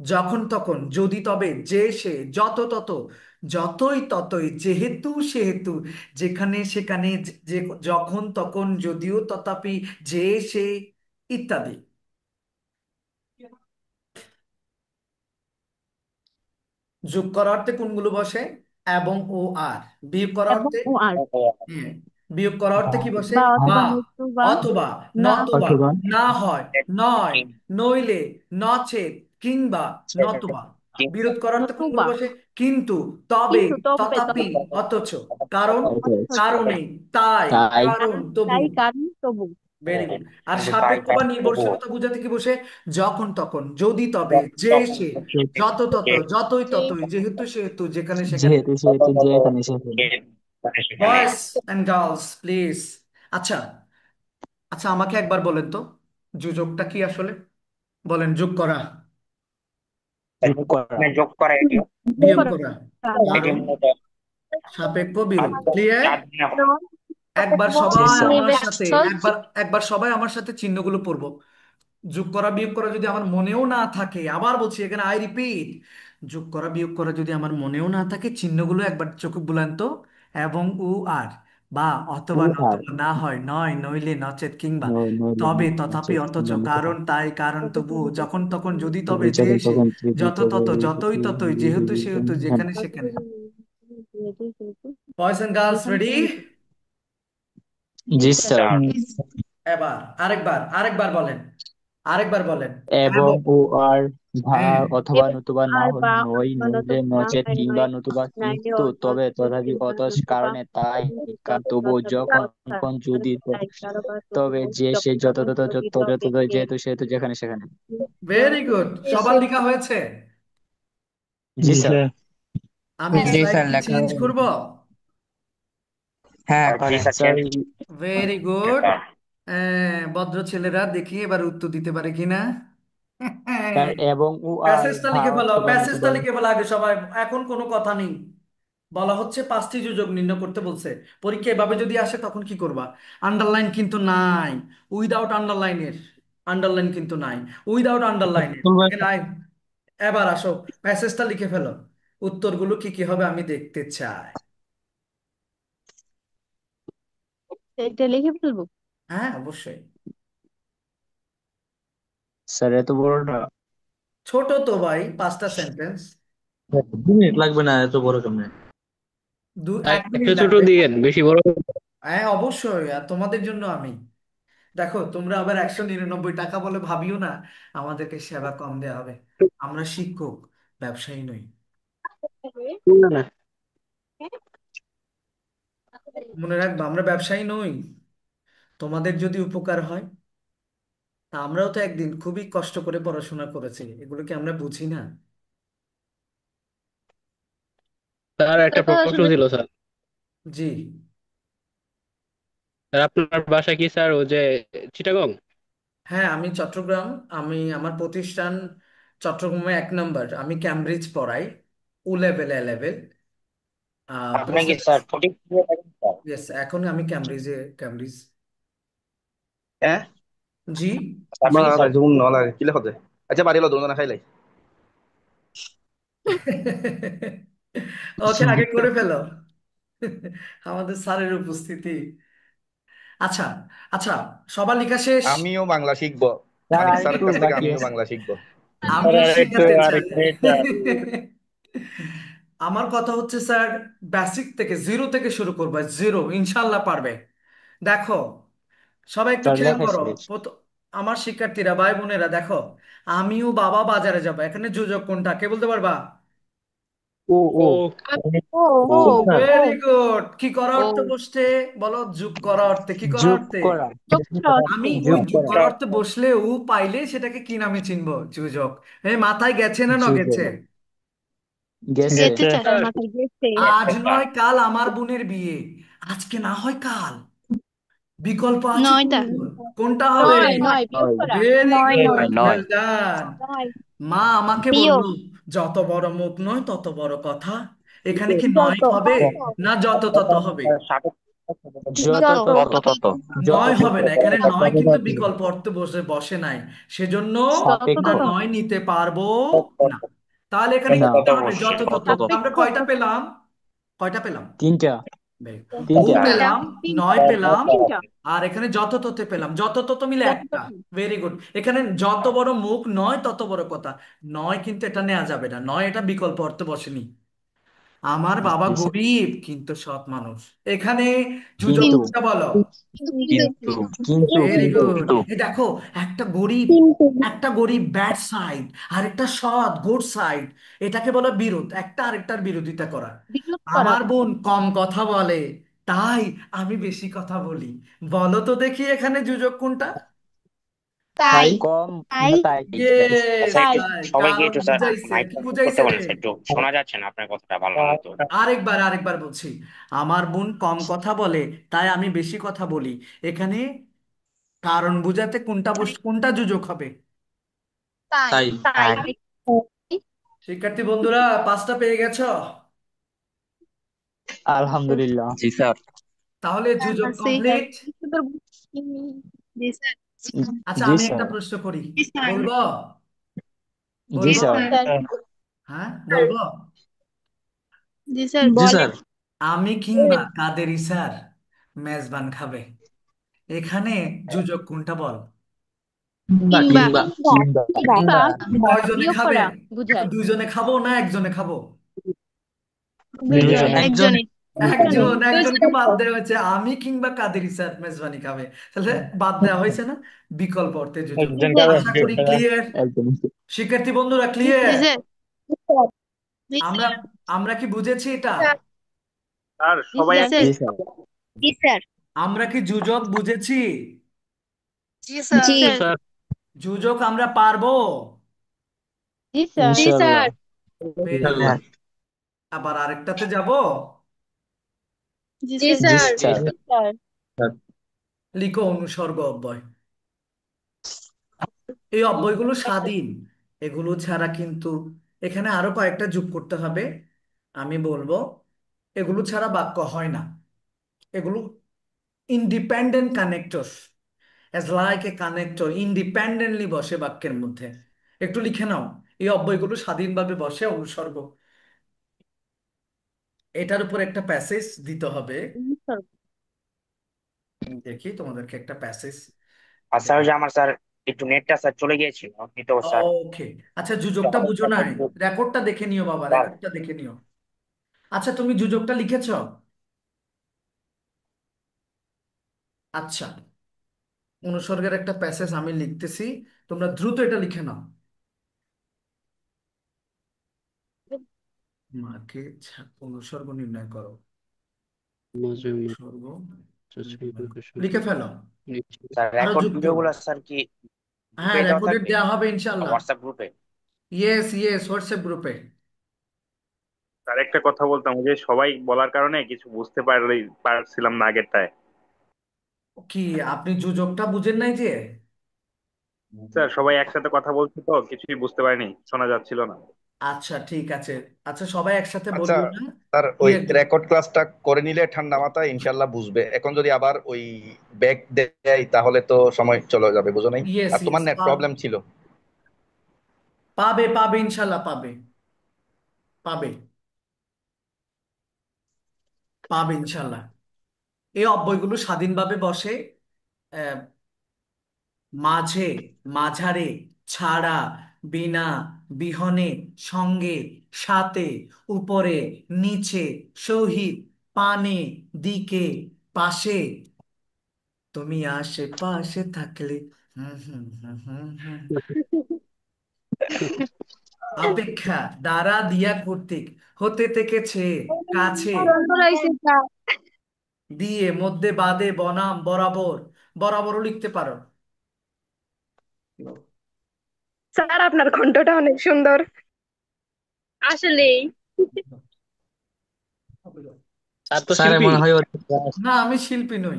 যখন তখন, যদি তবে, যে সে, যত তত, যতই ততই, যেহেতু সেহেতু, যেখানে সেখানে, যে, যখন তখন, যদিও তথাপি, যে সে, ইত্যাদি। যোগ করার অর্থে কোনগুলো বসে? এবং, ও আর। বিয়োগ করার এবং অর্থে, ও আর। হ্যাঁ, বিয়োগ করার অর্থে কি বসে? বা বা, অথবা নতুবা। অথবা, না। নতবা, অথবা। না হয়, নয়, নইলে, নচেত, কিংবা, নতুবা। বিরোধ করার অর্থে কোনগুলো নতুবা। বসে? কিন্তু, তবে, কিন্তু তবে তথাপি, তবে। অথচ, কারণ, অথচ। কারণে, তাই, তাই। কারণ, তবু। তাই কারণ তবু। Very good. আর কিন্তু তাই সাপেক্ষ বা কারণ তবুও নির্ভরশীলতা বোঝাতে কি বসে? যখন তখন, যদি তবে, যে তখন সে, যত তত, যে যতই যে ততই, যেহেতু সেহেতু, যেখানে সেখানে। যেহেতু সেহেতু, যেখানে সেখানে। যে সেখানে বয়েস অ্যান্ড গার্লস প্লিজ। আচ্ছা, আচ্ছা, আমাকে একবার বলেন তো, যোজকটা কি আসলে? বলেন, যোগ করা, যোগ করা। যোগ করা এটি বিয়োগ করা, এটি কারণ, মূলত সাপেক্ষ, বিরোধ। ক্লিয়ার? চার দিনে হয়। একবার জি সবাই স্যার। আমার সাথে একবার একবার সবাই আমার সাথে চিহ্নগুলো পড়বো। যোগ করা বিয়োগ করা যদি আমার মনেও না থাকে, আবার বলছি এখানে আই রিপিট, যোগ করা বিয়োগ করা যদি আমার মনেও না থাকে, চিহ্নগুলো একবার চোখে বুলান তো। এবং উ আর, বা ও অথবা আর নতুবা না হয় নয় নইলে নচেত কিংবা নইলে তবে তথাপি নচেৎ অথচ কিংবা নতুবা কারণ তাই কারণ তবুও যখন তখন যদি তবে তবে যে যখন সে তখন তৃতীয় যত তবে তত যতই ততই যেহেতু সেহেতু যেখানে সেখানে। Boys and girls ready? জি স্যার। স্যার এবার আরেকবার বলেন, আরেকবার বলেন। এবং এবং, ও আর ভা হ্যাঁ, অথবা নতুবা না নয় নইলে নচেৎ কিংবা নতুবা কিন্তু তবে তথাপি অথচ কারণে তাই তবু যখন তখন যদি তবে যে সে যত তত যত যত যেহেতু সেহেতু যেখানে সেখানে। Very good. সবার লেখা হয়েছে? জি জি স্যার। স্যার। আমি জি স্লাইড স্যার কি লেখা চেঞ্জ হয়ে করব? গেছে। হ্যাঁ জি করেন sir sir. Change very good. Sir. ভদ্র ছেলেরা দেখি এবার উত্তর দিতে পারে কিনা। স্যার এবং ও আর প্যাসেজটা ভা লিখে ফেলো, অথবা প্যাসেজটা নতুবা লিখে ফেলো আগে সবাই। এখন কোনো কথা নেই, বলা হচ্ছে পাঁচটি যোজক নির্ণয় করতে বলছে। পরীক্ষা এভাবে যদি আসে তখন কি করবা? আন্ডারলাইন কিন্তু নাই, উইদাউট আন্ডারলাইনের, আন্ডারলাইন কিন্তু নাই, উইদাউট আন্ডারলাইনের এখানে আয়। এবার আসো, প্যাসেজটা লিখে ফেলো, উত্তরগুলো কি কি হবে আমি দেখতে চাই। এটা লিখে ফেলবো। হ্যাঁ অবশ্যই। স্যার এত বড়টা। ছোট তো ভাই, পাঁচটা সেন্টেন্স। 2 মিনিট লাগবে না এত বড় কেমনে? এক একটা মিনিট ছোট লাগবে। দিয়েন, বেশি বড়। হ্যাঁ অবশ্যই, আর তোমাদের জন্য আমি, দেখো তোমরা আবার 199 টাকা বলে ভাবিও না আমাদেরকে সেবা কম দেওয়া হবে। আমরা শিক্ষক, ব্যবসায়ী নই। না না, মনে রাখবা আমরা ব্যবসায়ী নই। তোমাদের যদি উপকার হয়, তা আমরাও তো একদিন খুবই কষ্ট করে পড়াশোনা করেছি, এগুলো কি আমরা বুঝি না? তার একটা তো প্রশ্ন আসলে ছিল স্যার। জি। স্যার আপনার বাসা কি স্যার ও যে চিটাগং? হ্যাঁ আমি চট্টগ্রাম। আমি আমার প্রতিষ্ঠান চট্টগ্রামে 1 নম্বর। আমি ক্যামব্রিজ পড়াই, ও লেভেল এ লেভেল। আপনি কি পোস্ট, স্যার ফটিক থাকেন স্যার? ইয়েস এখন আমি ক্যামব্রিজে, ক্যামব্রিজ। Eh? জি। আপনি Mana কি ada sir zoom no lah, kila kode. Acha bari lo dono na khailai. ওকে আগে করে ফেলো, আমাদের স্যারের উপস্থিতি। আচ্ছা, আচ্ছা, সবার লেখা শেষ? আমিও বাংলা শিখবো, স্যার মানিক আর স্যারের একটু কাছ থেকে বাকি আমিও আছে। বাংলা শিখবো। স্যার আমিও আরেকটু শেখাতে চাই। আরেকটু স্যার। আমার কথা হচ্ছে স্যার, বেসিক থেকে জিরো থেকে শুরু করবে, জিরো ইনশাল্লাহ পারবে। দেখো, সবাই একটু স্যার খেয়াল লেখা করো। শেষ। আমার শিক্ষার্থীরা, ভাই বোনেরা দেখো, আমিও বাবা বাজারে যাব, এখানে যোজক কোনটা কে বলতে পারবা? ও ও ও ও ও, ও স্যার। ও ভেরি গুড। কি করা ও অর্থে বসছে? বলো, যোগ করা অর্থে। কি করা যোগ অর্থে? করা। যোগ করা অর্থে। আমি ওই যোগ যোগ করা। করা অর্থে বসলে ও পাইলে সেটাকে কি নামে চিনবো? যোজক। মাথায় গেছে না ন যোগ গেছে? গেছে। গেছে গেছে চাচার স্যার। মাথায় গেছে। আজ নয় কাল আমার বোনের বিয়ে, আজকে না হয় কাল, বিকল্প আছে নয়টা। কোনটা? কোনটা হবে? নয় নয় বিয়োগ নয় করা। ভেরি নয় গুড, নয় নয় ওয়েল ডান। নয় মা আমাকে বলল, বিয়োগ যত বড় মুখ নয় তত বড় কথা। এখানে কি নয় যত হবে না যত তত হবে? সাপেক্ষ যত যত তত। তত তত যত নয় হবে তত। না, এখানে নয় কিন্তু যথাযথ। বিকল্প অর্থে বসে বসে নাই, সেজন্য যত সাপেক্ষ। আমরা তত নয় নিতে পারবো না। তাহলে এখানে না। কি তত নিতে হবে? অবশ্যই যত তত। তত তত আমরা সাপেক্ষ কয়টা তত। পেলাম? কয়টা পেলাম? তিনটা। বেশ। ও তিনটা। তিনটা পেলাম, তিনটা নয় পেলাম, তিনটা আর এখানে যত ততে পেলাম, যত তত মিলে যত একটা। তত। Very good. এখানে যত বড় মুখ নয় তত বড় কথা, নয় কিন্তু এটা নেওয়া যাবে না, নয় এটা বিকল্প অর্থে বসেনি। আমার বাবা জি স্যার। গরিব কিন্তু সৎ মানুষ, এখানে যোজক কিন্তু কিন্তু কোনটা বলো? কিন্তু কিন্তু ভেরি কিন্তু গুড। এই দেখো, একটা গরিব, কিন্তু একটা গরিব ব্যাড সাইড, আর একটা সৎ গুড সাইড, এটাকে বলে বিরোধ, একটা আরেকটার বিরোধিতা করা। বিয়োগ করা। আমার বোন কম কথা বলে, তাই আমি বেশি কথা বলি। বলো তো দেখি এখানে যোজক কোনটা? তাই তাই কম তাই তাই। ইয়েস, স্যার তাই একটু তাই সবাইকে কারণ একটু স্যার বুঝাইছে, মাইক কি করতে বুঝাইছে? বলেন স্যার, একটু শোনা যাচ্ছে না আপনার কথাটা ভালো মতো। আরেকবার বলছি, আমার বোন কম কথা বলে, তাই আমি বেশি কথা বলি। এখানে কারণ বুঝাতে কোনটা যোজক হবে? তাই তাই। তাই শিক্ষার্থী বন্ধুরা, পাঁচটা পেয়ে গেছো? আলহামদুলিল্লাহ। জি স্যার। তাহলে যুযোগ আছে কমপ্লিট। জি স্যার। আচ্ছা জি আমি একটা স্যার। প্রশ্ন করি, জি স্যার। বলবো? জি জি বলবো? স্যার। স্যার। হ্যাঁ বলবো। জি স্যার জি বলেন। স্যার। আমি কিংবা কাদেরি স্যার মেজবান খাবে, এখানে যুযোগ কোনটা বল? কিংবা। কিংবা। কিংবা। কিংবা কয়জনে বিয়োগ খাবে? করা বুঝায়। দুইজনে খাবো না একজনে খাবো? দুইজন। দুজনে। একজনে। দুইজনে। একজন, একজনকে বাদ দেওয়া হয়েছে, আমি কিংবা কাদেরি স্যার মেজবানি খাবে, তাহলে বাদ দেওয়া হয়েছে না, বিকল্প অর্থে যুযোগ। জি একজন স্যার। খাবে আশা করি ক্লিয়ার, একদম। শিক্ষার্থী বন্ধুরা জি ক্লিয়ার? স্যার। জি আমরা স্যার। আমরা কি বুঝেছি এটা? আর জি সবাই জি স্যার। স্যার। জি স্যার। জি স্যার। আমরা কি যুযোগ বুঝেছি? জি স্যার। জি স্যার। স্যার যুযোগ আমরা পারবো? জি স্যার। জি ইনশাল্লাহ। স্যার। ভেরি ইনশাআল্লাহ। গুড। আবার আরেকটাতে যাব, জি জি জি স্যার। স্যার। স্যার। জি স্যার। লিখো অনুসর্গ অব্যয়। এই অব্যয়গুলো স্বাধীন, এগুলো ছাড়া কিন্তু এখানে আরো কয়েকটা যোগ করতে হবে, আমি বলবো। এগুলো ছাড়া বাক্য হয় না, এগুলো independent connectors, as like a connector, independently বসে বাক্যের মধ্যে। একটু লিখে নাও, এই অব্যয়গুলো স্বাধীনভাবে বসে অনুসর্গ। এটার উপর একটা প্যাসেজ দিতে হবে। জি স্যার। দেখি তোমাদেরকে একটা প্যাসেজ। আর স্যার ওই যে আমার স্যার একটু নেটটা স্যার চলে গিয়েছিল তো স্যার। ওকে, আচ্ছা যুযোগটা বুঝো নাই, রেকর্ডটা দেখে নিও বাবা, স্যার রেকর্ডটা দেখে নিও। আচ্ছা তুমি যুযোগটা লিখেছো? আচ্ছা, অনুসর্গের একটা প্যাসেজ আমি লিখতেছি, তোমরা দ্রুত এটা লিখে নাও। মাকে অনুসর্গ নির্ণয় করো। মাঝে অনুসর্গ নির্ণয়। লিখে মাঝে ফেলো। স্যার আরো রেকর্ড যোগ করো। ভিডিওগুলো স্যার কি হ্যাঁ গ্রুপে দেওয়া রেকর্ডেড থাকবে? দেওয়া হবে ইনশাল্লাহ। হোয়াটসঅ্যাপ গ্রুপে? ইয়েস ইয়েস, হোয়াটসঅ্যাপ গ্রুপে। আর একটা কথা বলতাম, ওই যে সবাই বলার কারণে কিছু বুঝতে পারছিলাম না আগেরটায়। কি আপনি যুযোগটা বুঝেন নাই যে? স্যার সবাই একসাথে কথা বলছি তো কিছুই বুঝতে পারিনি, শোনা যাচ্ছিল না। আচ্ছা ঠিক আছে, আচ্ছা সবাই একসাথে আচ্ছা বলিও না, স্যার, দুই ওই একজন। রেকর্ড ক্লাসটা করে নিলে ঠান্ডা মাথায় ইনশাল্লাহ বুঝবে। এখন যদি আবার ওই ব্যাক দেয় তাহলে তো সময় চলে যাবে, বুঝো নাই? ইয়েস আর তোমার ইয়েস, নেট প্রবলেম ছিল। পাবে পাবে ইনশাল্লাহ পাবে, পাবে, পাবে ইনশাল্লাহ। এই অব্যয়গুলো স্বাধীনভাবে বসে আহ, মাঝে, মাঝারে, ছাড়া, বিনা, বিহনে, সঙ্গে, সাথে, উপরে, নিচে, সহিত, পানে, দিকে, পাশে, তুমি আশেপাশে থাকলে, হুম হুম হুম হুম হুম, অপেক্ষা, দ্বারা, দিয়া, কর্তৃক, হতে, থেকেছে, কাছে, দিয়ে, মধ্যে, বাদে, বনাম, বরাবর, বরাবরও লিখতে পারো। স্যার আপনার কণ্ঠটা অনেক সুন্দর। আসলেই। স্যার তো স্যার শিল্পী। মনে হয় না আমি শিল্পী নই।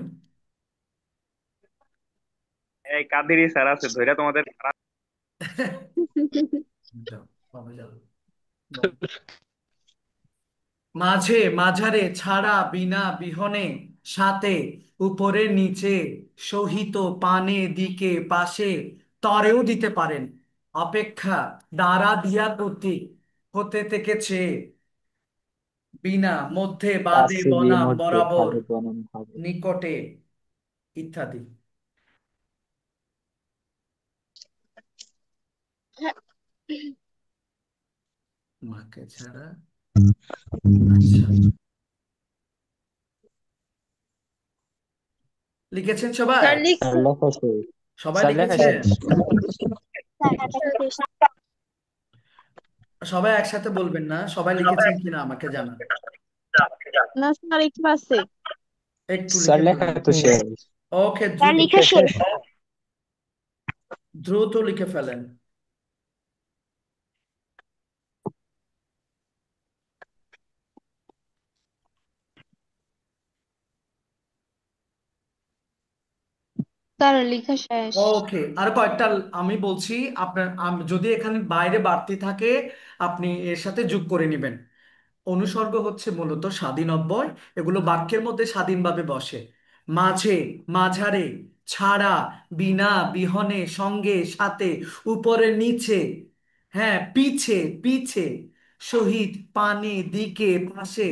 এই কাদেরই স্যার আছে ধৈর্য তোমাদের খারাপ। যাও, বাবা যাও, বলো। মাঝে, মাঝারে, ছাড়া, বিনা, বিহনে, সাথে, উপরে, নিচে, সহিত, পানে, দিকে, পাশে, তরেও দিতে পারেন। অপেক্ষা, দ্বারা, দিয়া, কর্তৃক, হতে, থেকেছে, বিনা, মধ্যে, বাদে, কাছে দিয়ে বনাম, মধ্যে বরাবর, ভাবে বনাম ভাবে। নিকটে, ইত্যাদি। মাকে ছাড়া। আচ্ছা, লিখেছেন সবাই? স্যার স্যার লিখছে। লেখা শেষ। সবাই স্যার লেখা লিখেছেন? শেষ। সবাই একসাথে বলবেন না, সবাই লিখেছেন কিনা আমাকে জানান। না স্যার একটু আছে। একটু স্যার লিখে লেখা ফেলুন। তো শেষ। ওকে স্যার দ্রুত, লিখে শেষ। দ্রুত লিখে ফেলেন। স্যার লিখে শেষ। ওকে আর কয়েকটা আমি বলছি, আপনার যদি এখানে বাইরে বাড়তি থাকে আপনি এর সাথে যোগ করে নেবেন। অনুসর্গ হচ্ছে মূলত স্বাধীন অব্যয়, এগুলো বাক্যের মধ্যে স্বাধীনভাবে বসে। মাঝে, মাঝারে, ছাড়া, বিনা, বিহনে, সঙ্গে, সাথে, উপরে, নিচে, হ্যাঁ, পিছে, পিছে, সহিত, পানে, দিকে, পাশে,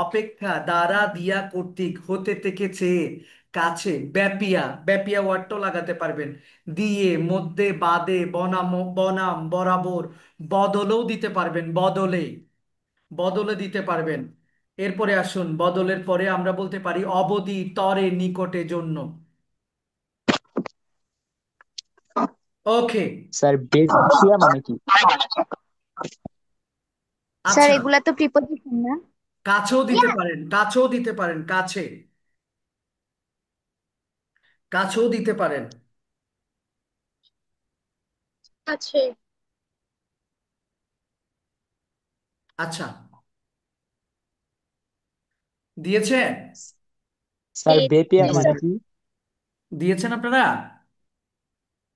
অপেক্ষা, দ্বারা, দিয়া, কর্তৃক, হতে, থেকে, চেয়ে, কাছে, ব্যাপিয়া, ব্যাপিয়া ওয়ার্ডটাও লাগাতে পারবেন, দিয়ে, মধ্যে, বাদে, বনাম, বনাম, বরাবর, বদলেও দিতে পারবেন, বদলে, বদলে দিতে পারবেন। এরপরে আসুন, বদলের পরে আমরা বলতে পারি অবধি, তরে, নিকটে, জন্য। ওকে। স্যার বেপিয়া মানে কি? স্যার আচ্ছা, এগুলা তো প্রিপোজিশন না? কাছেও দিতে পারেন, কাছেও দিতে পারেন, কাছে, কাছেও দিতে পারেন। আছে। আচ্ছা, দিয়েছেন? স্যার বেপিয়া জি মানে স্যার। কি? দিয়েছেন আপনারা?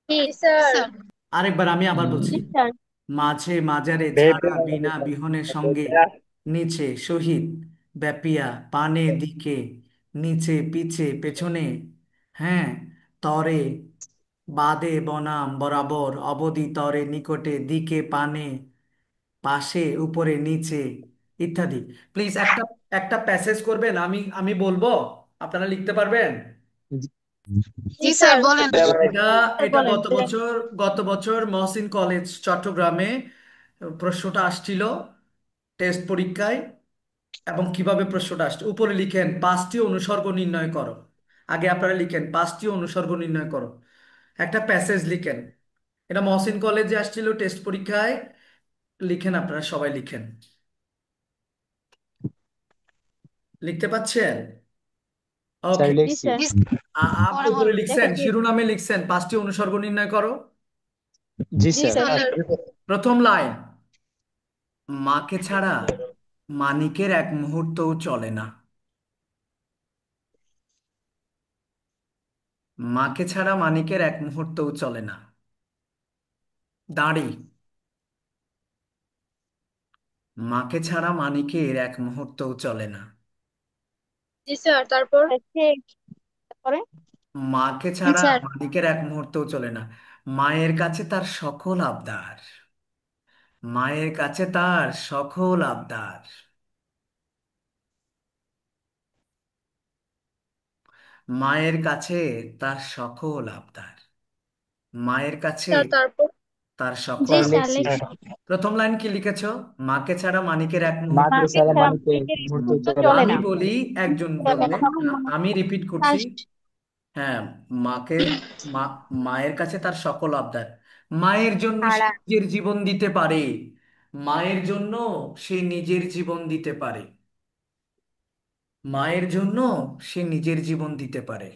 জি স্যার। আরেকবার আমি আবার জি বলছি। স্যার। মাঝে, মাঝারে, ছাড়া, বেপেরা বিনা, বিহনে, সঙ্গে, বেপেরা নিচে, সহিত, ব্যাপিয়া, পানে, দিকে, নিচে, পিছে, পেছনে, হ্যাঁ, তরে, বাদে, বনাম, বরাবর, অবধি, তরে, নিকটে, দিকে, পানে, পাশে, উপরে, নিচে, ইত্যাদি। প্লিজ একটা একটা প্যাসেজ করবেন, আমি আমি বলবো, আপনারা লিখতে পারবেন? জি জি জি স্যার স্যার। বলেন। এটা স্যার এটা বলেন। গত বছর মহসিন কলেজ চট্টগ্রামে প্রশ্নটা আসছিল টেস্ট পরীক্ষায়। এবং কিভাবে প্রশ্নটা আসছে, উপরে লিখেন পাঁচটি অনুসর্গ নির্ণয় করো। আগে আপনারা লিখেন পাঁচটি অনুসর্গ নির্ণয় করো, একটা প্যাসেজ লিখেন। এটা মহসিন কলেজে আসছিল টেস্ট পরীক্ষায়। লিখেন, আপনারা সবাই লিখেন। লিখতে পাচ্ছেন? Sir okay. জি লিখছি। স্যার। আপনি পরে উপরে বলেন। লিখছেন, লেখাচ্ছি। শিরোনামে লিখছেন পাঁচটি অনুসর্গ নির্ণয় করো। জি জি স্যার। জি স্যার। স্যার। প্রথম লাইন, মাকে ছাড়া মানিকের এক মুহূর্তও চলে না। মাকে ছাড়া মানিকের এক মুহূর্তও চলে না। দাঁড়ি, মাকে ছাড়া মানিকের এক মুহূর্তও চলে না। জি স্যার। তারপর? তারপরে? মাকে জি ছাড়া স্যার। মানিকের এক মুহূর্তও চলে না। মায়ের কাছে তার সকল আবদার, মায়ের কাছে তার সকল আবদার, মায়ের কাছে তার সকল আবদার, মায়ের কাছে স্যার তারপর? তার জি সকল স্যার স্যার লিখছি। লেখছি। প্রথম লাইন কি লিখেছো? মাকে ছাড়া মানিকের এক মুহূর্ত। মাকে মাকে ছাড়া ছাড়া মানিকে মানিকের এক মুহূর্ত মুহূর্ত চলে চলে আমি না। বলি, একজন চলে বলবে, না। আমি রিপিট করছি। ফার্স্ট। হ্যাঁ, মাকে, মা, মায়ের কাছে তার সকল আবদার, মায়ের জন্য সে ছাড়া। নিজের জীবন দিতে পারে, মায়ের জন্য সে নিজের জীবন দিতে পারে, মায়ের জন্য সে নিজের জীবন দিতে পারে,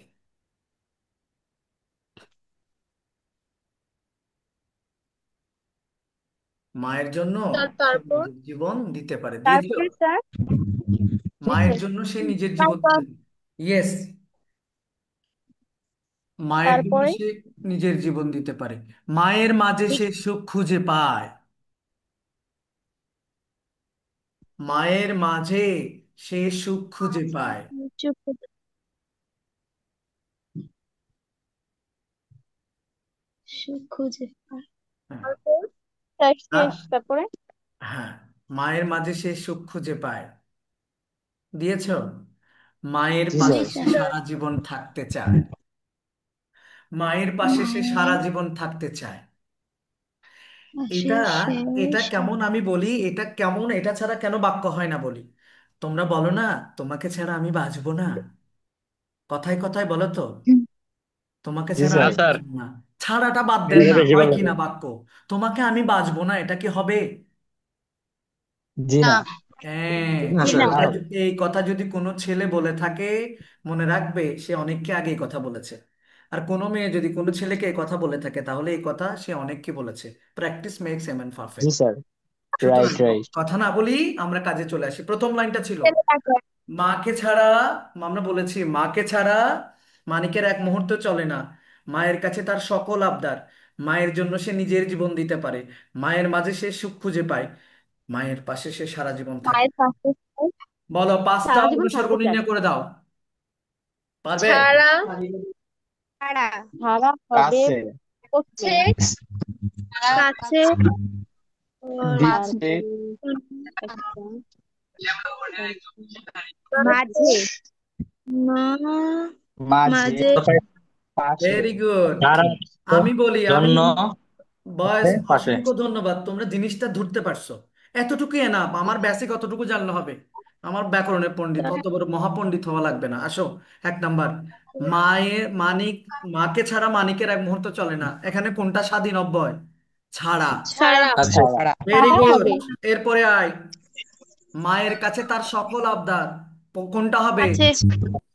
মায়ের জন্য স্যার সে তারপর? নিজের জীবন দিতে পারে। দিয়েছো? তারপরে স্যার? জি মায়ের স্যার। জন্য সে নিজের জীবন তারপর? দিতে, ইয়েস, মায়ের জন্য তারপরে? সে নিজের জীবন দিতে পারে, মায়ের মাঝে সে সুখ খুঁজে পায়, মায়ের মাঝে সে সুখ খুঁজে পায়। চুপ। খুঁজে পায়। হ্যাঁ, তারপর? স্যার আর শেষ। তারপরে? হ্যাঁ, মায়ের মাঝে সে সুখ খুঁজে পায়। দিয়েছো? মায়ের জি জি পাশে স্যার। সে স্যার। সারা জীবন থাকতে চায়, মায়ের পাশে সে সারা মায়ের জীবন থাকতে চায়। পাশে এটা সে এটা কেমন, আমি বলি এটা কেমন, এটা ছাড়া কেন বাক্য হয় না বলি। তোমরা বলো না, তোমাকে ছাড়া আমি বাঁচবো না, কথায় কথায় বলো তো, তোমাকে জি ছাড়া স্যার। হ্যাঁ আমি স্যার, বাঁচবো না। ছাড়াটা বাদ দেন না, বেশি হয় ভালো। কি না বাক্য? তোমাকে আমি বাঁচবো না, এটা কি হবে? জি না। না। হ্যাঁ, না জি এই স্যার। না। কথা এই কথা যদি কোনো ছেলে বলে থাকে, মনে রাখবে সে অনেককে আগে এই কথা বলেছে। আর কোনো মেয়ে যদি কোনো ছেলেকে এই কথা বলে থাকে, তাহলে এই কথা সে অনেককে বলেছে। প্র্যাকটিস মেক্স এ ম্যান জি পারফেক্ট। স্যার। সুতরাং রাইট রাইট। কথা না বলি, আমরা কাজে চলে আসি। প্রথম লাইনটা ছিল ছেলে তাকে। মাকে ছাড়া, আমরা বলেছি মাকে ছাড়া মানিকের এক মুহূর্ত চলে না, মায়ের কাছে তার সকল আবদার, মায়ের জন্য সে নিজের জীবন দিতে পারে, মায়ের মাঝে সে সুখ খুঁজে পায়। মায়ের পাশে সে সারা জীবন থাকে। মায়ের পাশে বলো, পাঁচটা সারা জীবন অনুসর্গ থাকতে চায়। নির্ণয় করে দাও। পারবে? ছাড়া, ছাড়া ছাড়া হবে কাছে, হচ্ছে কাছে, দিচ্ছে, মাঝে, না মাঝে, মাঝে, পাশে, ভেরি গুড। দ্বারা, আমি বলি, আমি জন্য, বয়স, পাশে। অসংখ্য ধন্যবাদ, তোমরা জিনিসটা ধরতে পারছো। এতটুকু এনাফ, আমার বেসিক অতটুকু জানলে হবে। আমার ব্যাকরণের পণ্ডিত, অত বড় মহাপণ্ডিত হওয়া লাগবে না। আসো, 1 নাম্বার, মায়ের মানিক, মাকে ছাড়া মানিকের এক মুহূর্ত চলে না। এখানে কোনটা স্বাধীন অব্যয়? ছাড়া। ছাড়া আচ্ছা, ছাড়া, ভেরি ছাড়া গুড। হবে এরপরে আয়, মায়ের কাছে তার সকল আবদার, কোনটা হবে? কাছে,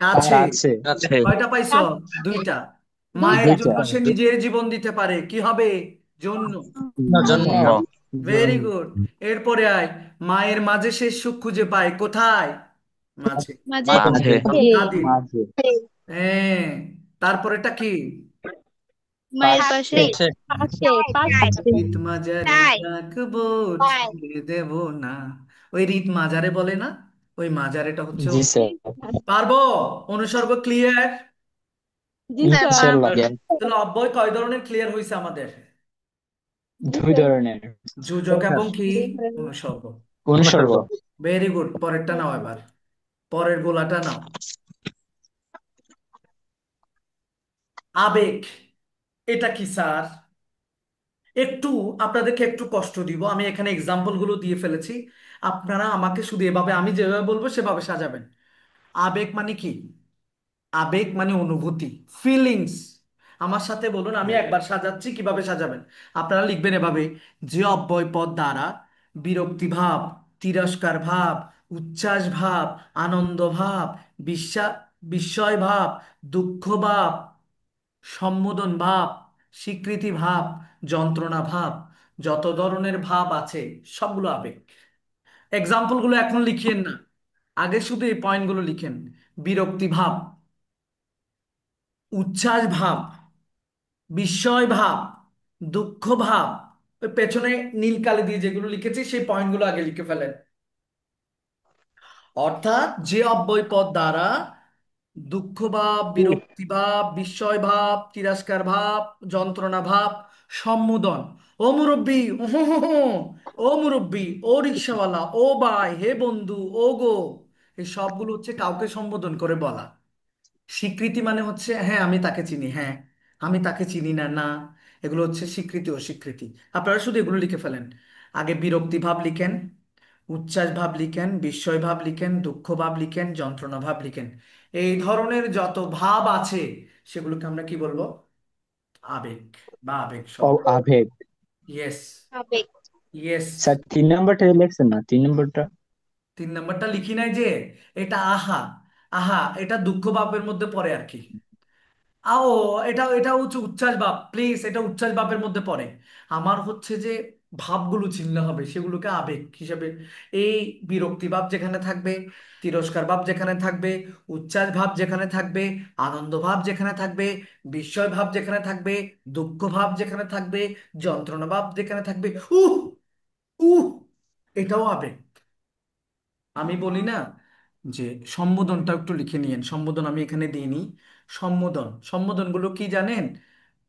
কাছে। কাছে, আছে, কয়টা পাইছো? কাছে, 2টা। মায়ের দুইটা, দুইটা, জন্য সে নিজের জীবন দিতে পারে, কি হবে? জন্য। জন্য, জন্য, ভেরি জন্য, গুড। এরপরে আয়, মায়ের মাঝে সে সুখ খুঁজে পায়, কোথায়? মাঝে। মাঝে, মাঝে, স্বাধীন। মাঝে, হ্যাঁ। তারপরেটা কি? মায়ের পাশে, পাশে, পাশে, পাশে, রিত মাজারে তাই, ডাকবো, তাই, ছেড়ে দেব না। ওই রিত মাজারে বলে না, ওই মাজারেটা হচ্ছে জি স্যার, পারবো? অনুসর্গ ক্লিয়ার? জি স্যার, ইনশাল্লাহ, তাহলে অব্যয় কয় ধরনের ক্লিয়ার হয়েছে আমাদের? জি দুই স্যার, ধরনের, যোজক এবং কি অনুসর্গ। অনুসর্গ, ভেরি গুড। পরেরটা নাও এবার, পরের গোলাটা নাও। আবেগ, এটা কি স্যার? একটু আপনাদেরকে একটু কষ্ট দিব, আমি এখানে এক্সাম্পল গুলো দিয়ে ফেলেছি। আপনারা আমাকে শুধু এভাবে, আমি যেভাবে বলবো সেভাবে সাজাবেন। আবেগ মানে কি? আবেগ মানে অনুভূতি, ফিলিংস। আমার সাথে বলুন, আমি একবার সাজাচ্ছি, কিভাবে সাজাবেন। আপনারা লিখবেন এভাবে: যে অব্যয় পদ দ্বারা বিরক্তি ভাব, তিরস্কার ভাব, উচ্ছ্বাস ভাব, আনন্দ ভাব, বিস্ময় ভাব, দুঃখ ভাব, সম্মোদন ভাব, স্বীকৃতি ভাব, যন্ত্রণা ভাব, যত ধরনের ভাব আছে সবগুলো আবেগ। এক্সাম্পল গুলো এখন লিখিয়েন না, আগে শুধু এই পয়েন্টগুলো লিখেন। বিরক্তি ভাব, উচ্ছ্বাস ভাব, বিস্ময় ভাব, দুঃখ ভাব। ওই পেছনে নীল কালি দিয়ে যেগুলো লিখেছি সেই পয়েন্টগুলো আগে লিখে ফেলেন। অর্থাৎ যে অব্যয় পদ দ্বারা দুঃখ ভাব, বিরক্তি ভাব, বিস্ময় ভাব, তিরস্কার ভাব, যন্ত্রণা ভাব, সম্মোদন। ও মুরব্বি, ও মুরব্বি, ও রিক্সাওয়ালা, ও ভাই, হে বন্ধু, ও গো, এই সবগুলো হচ্ছে কাউকে সম্বোধন করে বলা। স্বীকৃতি মানে হচ্ছে হ্যাঁ আমি তাকে চিনি, হ্যাঁ আমি তাকে চিনি না, না। এগুলো হচ্ছে স্বীকৃতি ও স্বীকৃতি। আপনারা শুধু এগুলো লিখে ফেলেন। আগে বিরক্তি ভাব লিখেন, উচ্ছ্বাস ভাব লিখেন, বিস্ময় ভাব লিখেন, দুঃখ ভাব লিখেন, যন্ত্রণা ভাব লিখেন। এই ধরনের যত ভাব আছে সেগুলোকে আমরা কি বলবো? আবেগ বা আবেগ ও শব্দ। আবেগ। ইয়েস, আবেগ, ইয়েস। স্যার 3 নম্বরটা লিখছেন না, 3 নম্বরটা? 3 নাম্বারটা লিখি নাই যে, এটা আহা। আহা, এটা দুঃখ ভাবের মধ্যে পড়ে আর কি। আও, এটা এটা হচ্ছে উচ্ছ্বাস ভাব, প্লিজ, এটা উচ্ছ্বাস ভাবের মধ্যে পড়ে। আমার হচ্ছে যে ভাবগুলো চিনতে হবে, সেগুলোকে আবেগ হিসেবে। এই বিরক্তি ভাব যেখানে থাকবে, তিরস্কার ভাব যেখানে থাকবে, উচ্ছ্বাস ভাব যেখানে থাকবে, আনন্দ ভাব যেখানে থাকবে, বিস্ময় ভাব যেখানে থাকবে, দুঃখ ভাব যেখানে থাকবে, যন্ত্রণা ভাব যেখানে থাকবে, উহ, উহ, এটাও আবেগ। আমি বলি না যে সম্বোধনটা একটু লিখে নিয়েন, সম্বোধন আমি এখানে দিইনি। সম্বোধন, সম্বোধনগুলো কি জানেন?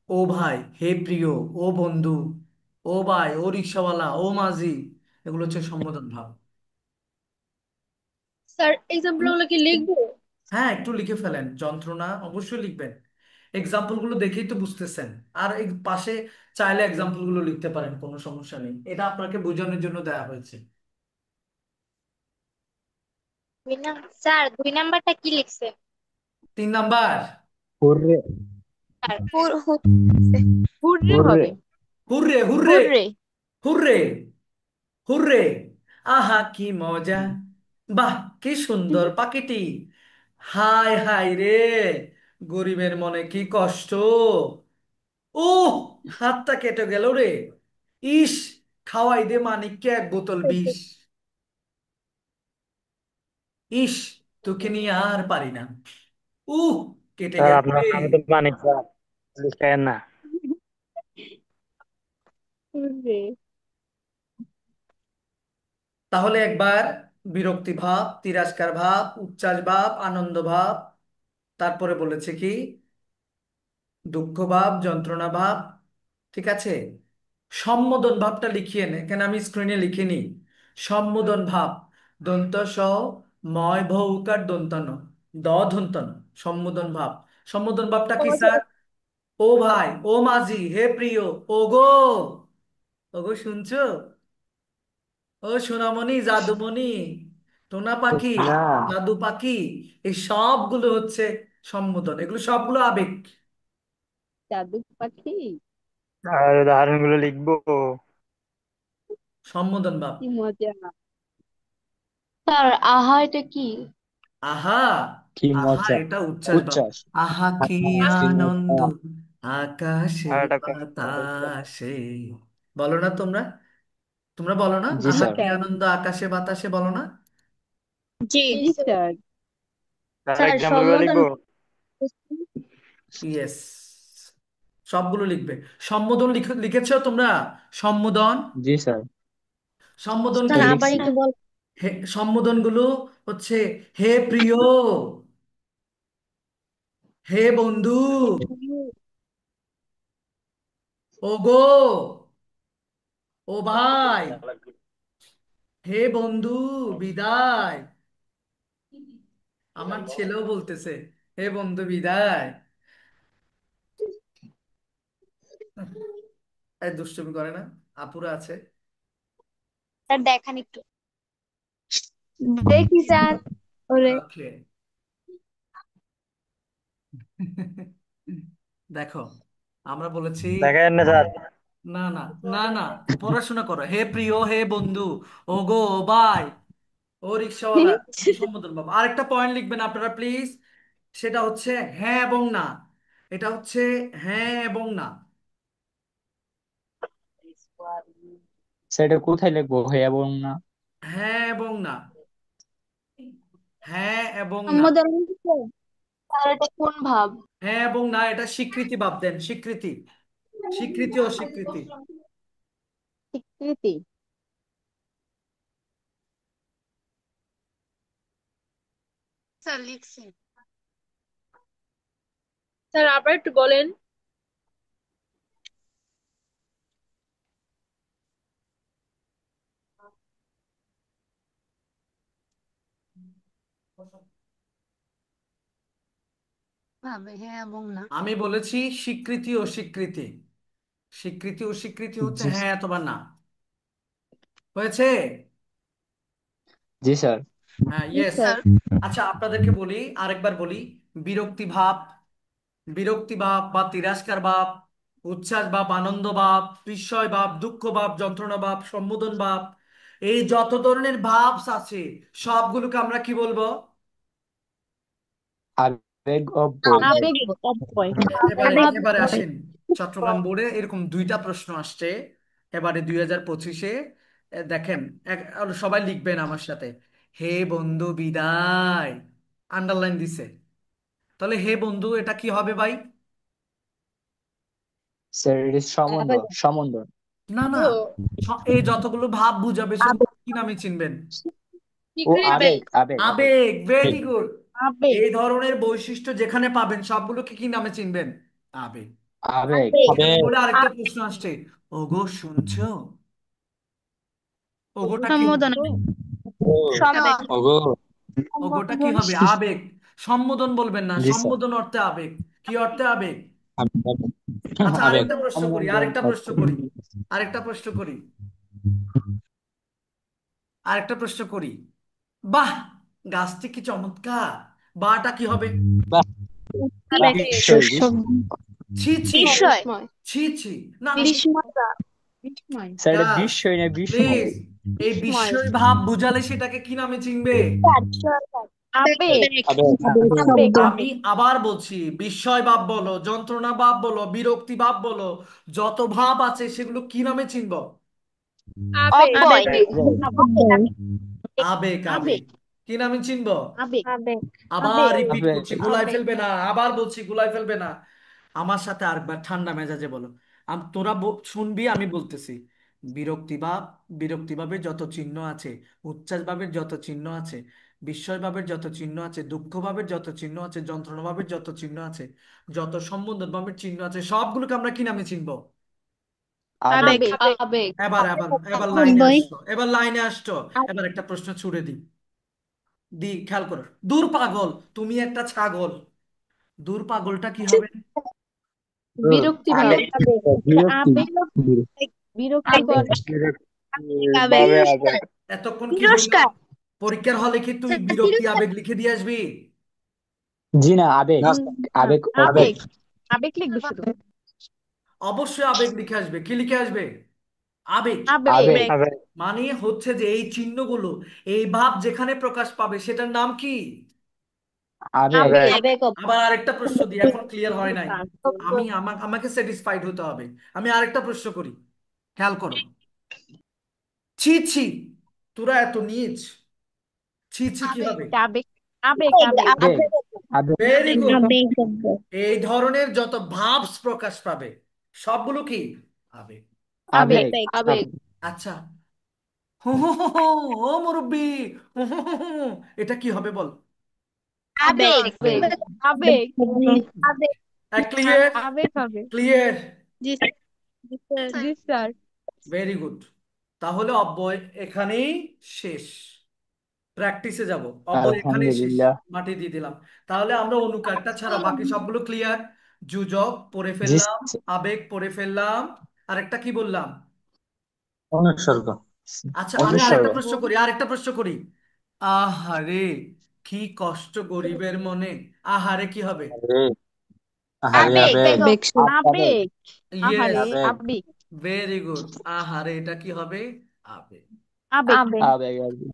ও ভাই, হে প্রিয়, ও বন্ধু, ও ভাই, ও রিক্সাওয়ালা, ও মাঝি, এগুলো হচ্ছে সম্বোধন ভাব। স্যার এক্সাম্পল গুলো কি লিখবো? হ্যাঁ, একটু লিখে ফেলেন। যন্ত্রণা অবশ্যই লিখবেন, এক্সাম্পল গুলো দেখেই তো বুঝতেছেন। আর এই পাশে চাইলে এক্সাম্পল গুলো লিখতে পারেন, কোনো সমস্যা নেই, এটা আপনাকে বোঝানোর জন্য দেওয়া হয়েছে। স্যার 2 নাম্বারটা কি লিখছে? 3 number, hurray, sir hurray hurray, হবে, hurray, hurray, hurray, hurray, hurray, আহা কি মজা, বাহ কি সুন্দর পাখিটি, হায় হায় রে, গরিবের মনে কি কষ্ট, ও হাতটা কেটে গেল রে, ইস, খাওয়াই দে মানিককে 1 বোতল বিষ, ইস, তোকে নিয়ে আর পারি না, উহ, কেটে স্যার গেল আপনার রে। নামে তো মানিক স্যার, লিখেন না। হুররে। তাহলে একবার বিরক্তি ভাব, তিরস্কার ভাব, উচ্ছ্বাস ভাব, আনন্দ ভাব, তারপরে বলেছে কি দুঃখ ভাব, যন্ত্রণা ভাব, ঠিক আছে। সম্মোদন ভাবটা লিখিয়ে নে, কেন আমি স্ক্রিনে লিখিনি। সম্মোদন ভাব, দন্ত স, ময় ভৌ উকার দন্ত ন, দ দন্ত ন, সম্মোদন ভাব। সম্মোদন ভাবটা কি স্যার? ও ভাই, ও মাঝি, হে প্রিয়, ও গো, ও গো শুনছো, ও সোনামণি, জাদুমণি, টোনা পাখি, না, জাদু পাখি, এই সবগুলো হচ্ছে সম্বোধন, এগুলো সবগুলো আবেগ। জাদু পাখি। আর উদাহরণগুলো লিখবো। সম্বোধন ভাব। কি মজা। স্যার আহা এটা কি? আহা, কি আহা মজা। এটা উচ্ছ্বাস ভাব। উচ্ছ্বাস। আহা কি কি আনন্দ, মজা। আকাশে আর একটা বাতাসে, বলো না তোমরা? তোমরা বলো না জি জি আহা স্যার। কি স্যার। আনন্দ আকাশে বাতাসে, বলো না? জি জি স্যার। তার স্যার এক্সাম্পল গুলো সম্বোধন লিখবো। ইয়েস, সবগুলো লিখবে। সম্বোধন লিখেছো তোমরা? সম্বোধন, জি স্যার। সম্বোধন স্যার কি? আবার লিখছি। একটু বল। সম্বোধন গুলো হচ্ছে হে প্রিয়, হে বন্ধু, ও গো, ও ভাই, হে বন্ধু, বিদায়। আমার ছেলেও বলতেছে হে বন্ধু বিদায়। এই দুষ্টুমি করে না, আপুরা আছে। স্যার দেখান একটু। দেখি স্যার। ওরে ওকে, দেখো আমরা বলেছি, দেখেন না স্যার। না না, না না, পড়াশোনা করো। হে প্রিয়, হে বন্ধু, ও গো, ও ভাই, ও রিক্সাওয়ালা, এগুলো সম্বোধন বাবা। আরেকটা পয়েন্ট লিখবেন আপনারা প্লিজ, সেটা হচ্ছে হ্যাঁ এবং না। এটা হচ্ছে হ্যাঁ এবং না। সেটা কোথায় লিখবো, হ্যাঁ এবং না? হ্যাঁ এবং না, হ্যাঁ এবং না। সম্বোধন স্যার এটা কোন ভাব? হ্যাঁ এবং না এটা স্বীকৃতি ভাব দেন, স্বীকৃতি, স্বীকৃতি ও স্বীকৃতি। স্বীকৃতি। স্যার লিখছি। স্যার আবার একটু বলেন। ভাবে হ্যাঁ এবং না। আমি বলেছি স্বীকৃতি ও স্বীকৃতি, স্বীকৃতি ও স্বীকৃতি হচ্ছে জি হ্যাঁ অথবা না। হয়েছে? জি স্যার। হ্যাঁ, জি ইয়েস। স্যার। স্যার আচ্ছা আপনাদেরকে বলি, আরেকবার বলি। বিরক্তি ভাব, বিরক্তি ভাব বা তিরস্কার ভাব, উচ্ছ্বাস ভাব, আনন্দ ভাব, বিস্ময় ভাব, দুঃখ ভাব, যন্ত্রণা ভাব, সম্বোধন ভাব, এই যত ধরনের ভাবস আছে সবগুলোকে আমরা কি বলবো? আবেগ অব্যয়। আবেগ অব্যয়। এবারে আবেগ এবারে আসেন, চট্টগ্রাম বোর্ডে এরকম দুইটা প্রশ্ন আসছে এবারে 2025-এ। দেখেন, সবাই লিখবেন আমার সাথে, হে বন্ধু বিদায়, আন্ডারলাইন দিছে। তাহলে হে বন্ধু এটা কি হবে ভাই? স্যার এটা সম্বন্ধ, আবেগ। সম্বন্ধ। না না, এই যতগুলো ভাব বুঝাবে সেগুলো আবেগ। কি নামে চিনবেন? ও স্বীকৃতি। আবেগ, আবেগ, আবেগ। আবেগ, ভেরি গুড। আবেগ। এই ধরনের বৈশিষ্ট্য যেখানে পাবেন সবগুলোকে কি নামে চিনবেন? আবেগ। আবেগ। আবেগ। এখানে আবেগ। বলে আরেকটা প্রশ্ন আসছে, ওগো শুনছো, ওগোটা কি হবে? সম্বোধন ও আবেগ। ওগো। ওগোটা কি হবে? আবেগ। সম্বোধন বলবেন না, জি স্যার। সম্বোধন অর্থে আবেগ। কি অর্থে আবেগ? আবেগ। আচ্ছা আবেগ। আরেকটা প্রশ্ন করি, আরেকটা প্রশ্ন করি, আরেকটা প্রশ্ন করি, আরেকটা প্রশ্ন করি। বাহ, গাছটি কি চমৎকার, বাটা কি হবে? বাহ। বাহ। আবেগ। বিস্ময়, বিস্ময়। ছি ছি, বিস্ময়। ছি ছি, না না, বিস্ময়। বিস্ময়। স্যার এটা গাছ, বিস্ময় না বিস্ময়। প্লিজ, এই বিস্ময়। বিস্ময় ভাব বুঝালে সেটাকে কি নামে চিনবে? আবেগ। আবেগ। আবেগ। আবেগ। আমি আবার বলছি, বিস্ময় ভাব বলো, যন্ত্রণা ভাব বলো, বিরক্তি ভাব বলো, যত ভাব আছে সেগুলো কি নামে চিনব? আবেগ। অব্যয়। আবেগ। আবেগ, আবেগ। আবেগ। কি নামে চিনব? আবেগ। আবেগ। আবার আবেগ। রিপিট আবেগ। করছি, গুলাই আবেগ। ফেলবে না, আবার বলছি গুলাই ফেলবে না। আমার সাথে আরেকবার ঠান্ডা মেজাজে বলো। তোরা শুনবি, আমি বলতেছি। বিরক্তিভাব, বিরক্তিভাবের যত চিহ্ন আছে, উচ্ছ্বাসভাবের যত চিহ্ন আছে, বিস্ময়ভাবের যত চিহ্ন আছে, দুঃখভাবের যত চিহ্ন আছে, যন্ত্রণাভাবের যত চিহ্ন আছে, যত সম্বন্ধভাবের চিহ্ন আছে, সবগুলোকে আমরা কি নামে চিনবো? আবেগ। আবেগ। আবেগ। এবার এবার এবার লাইনে আবেগ। আসছো, এবার লাইনে আসছো। এবার একটা প্রশ্ন ছুড়ে দিই, খেয়াল করো। দূর পাগল, তুমি একটা ছাগল। দূর পাগলটা কি হবে? বিরক্তি ভাব। আবেগ। বিরক্তি। আবেগ। বিরক্তিকর। আবেগ। ভাবে আবেগ। এতক্ষণ কি বললাম? তিরস্কার। পরীক্ষার হলে কি তুই বিরক্তি তিরস্কার। আবেগ লিখে দিয়ে আসবি? জি না, আবেগ। না, না, আবেগ আবেগ। অবেগ। আবেগ লিখবে শুধু। অবশ্যই আবেগ লিখে আসবে। কি লিখে আসবে? আবেগ। আবেগ। আবেগ। আবেগ। মানে হচ্ছে যে এই চিহ্নগুলো, এই ভাব যেখানে প্রকাশ পাবে সেটার নাম কি? আবেগ। আবেগ। আবেগ। আবার আরেকটা প্রশ্ন দিই, এখন ক্লিয়ার হয় নাই। আমাকে স্যাটিসফাইড হতে হবে। আমি আরেকটা প্রশ্ন করি, খেয়াল করো। ছি ছি, তোরা এত নীচ। ছি ছি কি হবে? আবেগ। আবেগ। আবেগ। আবেগ। আবেগ। Very good. আবেগ। এই ধরনের যত ভাবস প্রকাশ পাবে সবগুলো কি? আবেগ। আবেগ। আবেগ। আবেগ। আচ্ছা, হু হু হু হু, ও মুরব্বি, হু হু হু হু, এটা কি হবে বল? আবেগ। আবেগ। আবেগ। আবেগ। ক্লিয়ার? আবেগ হবে। ক্লিয়ার? জি জি স্যার। জি স্যার। Very good. তাহলে অব্যয় এখানেই শেষ। প্র্যাকটিসে যাব। অব্যয় এখানেই শেষ। আলহামদুলিল্লাহ। মাটি দিয়ে দিলাম। তাহলে আমরা অনুকারটা ছাড়া বাকি সবগুলো ক্লিয়ার। যুজক পড়ে জি ফেললাম, স্যার। আবেগ পড়ে ফেললাম, আরেকটা কি বললাম? অনুসর্গ। আচ্ছা, আমি অনুসর্গ। আরেকটা প্রশ্ন করি। আহারে, কি কষ্ট গরিবের মনে। আহারে কি হবে? আরে, আহারে আবেগ। আবেগ। আবেগ। আবেগ। আবেগ। ইয়েস, আহারে আবেগ। আবেগ। Very good. আহারে, এটা কি হবে? আবেগ। আবেগ। আবেগ আবেগ।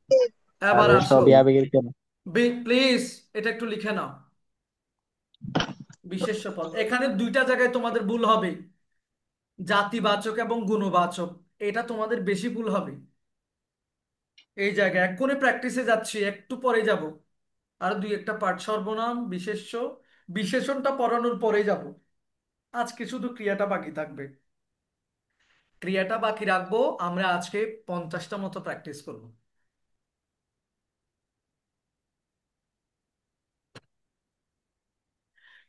এবার আরে আসো, সবই আবেগের কেন? প্লিজ এটা একটু লিখে নাও। বিশেষ্য পদ, এখানে দুইটা জায়গায় তোমাদের ভুল হবে, জাতিবাচক এবং গুণবাচক। এটা তোমাদের বেশি ভুল হবে এই জায়গায়। এক্ষুনি প্র্যাকটিসে যাচ্ছি, একটু পরে যাব। আর দুই একটা পাঠ, সর্বনাম, বিশেষ্য, বিশেষণটা পড়ানোর পরে যাব। আজকে শুধু ক্রিয়াটা বাকি থাকবে। ক্রিয়াটা বাকি রাখবো। আমরা আজকে 50টা মতো প্র্যাকটিস করব।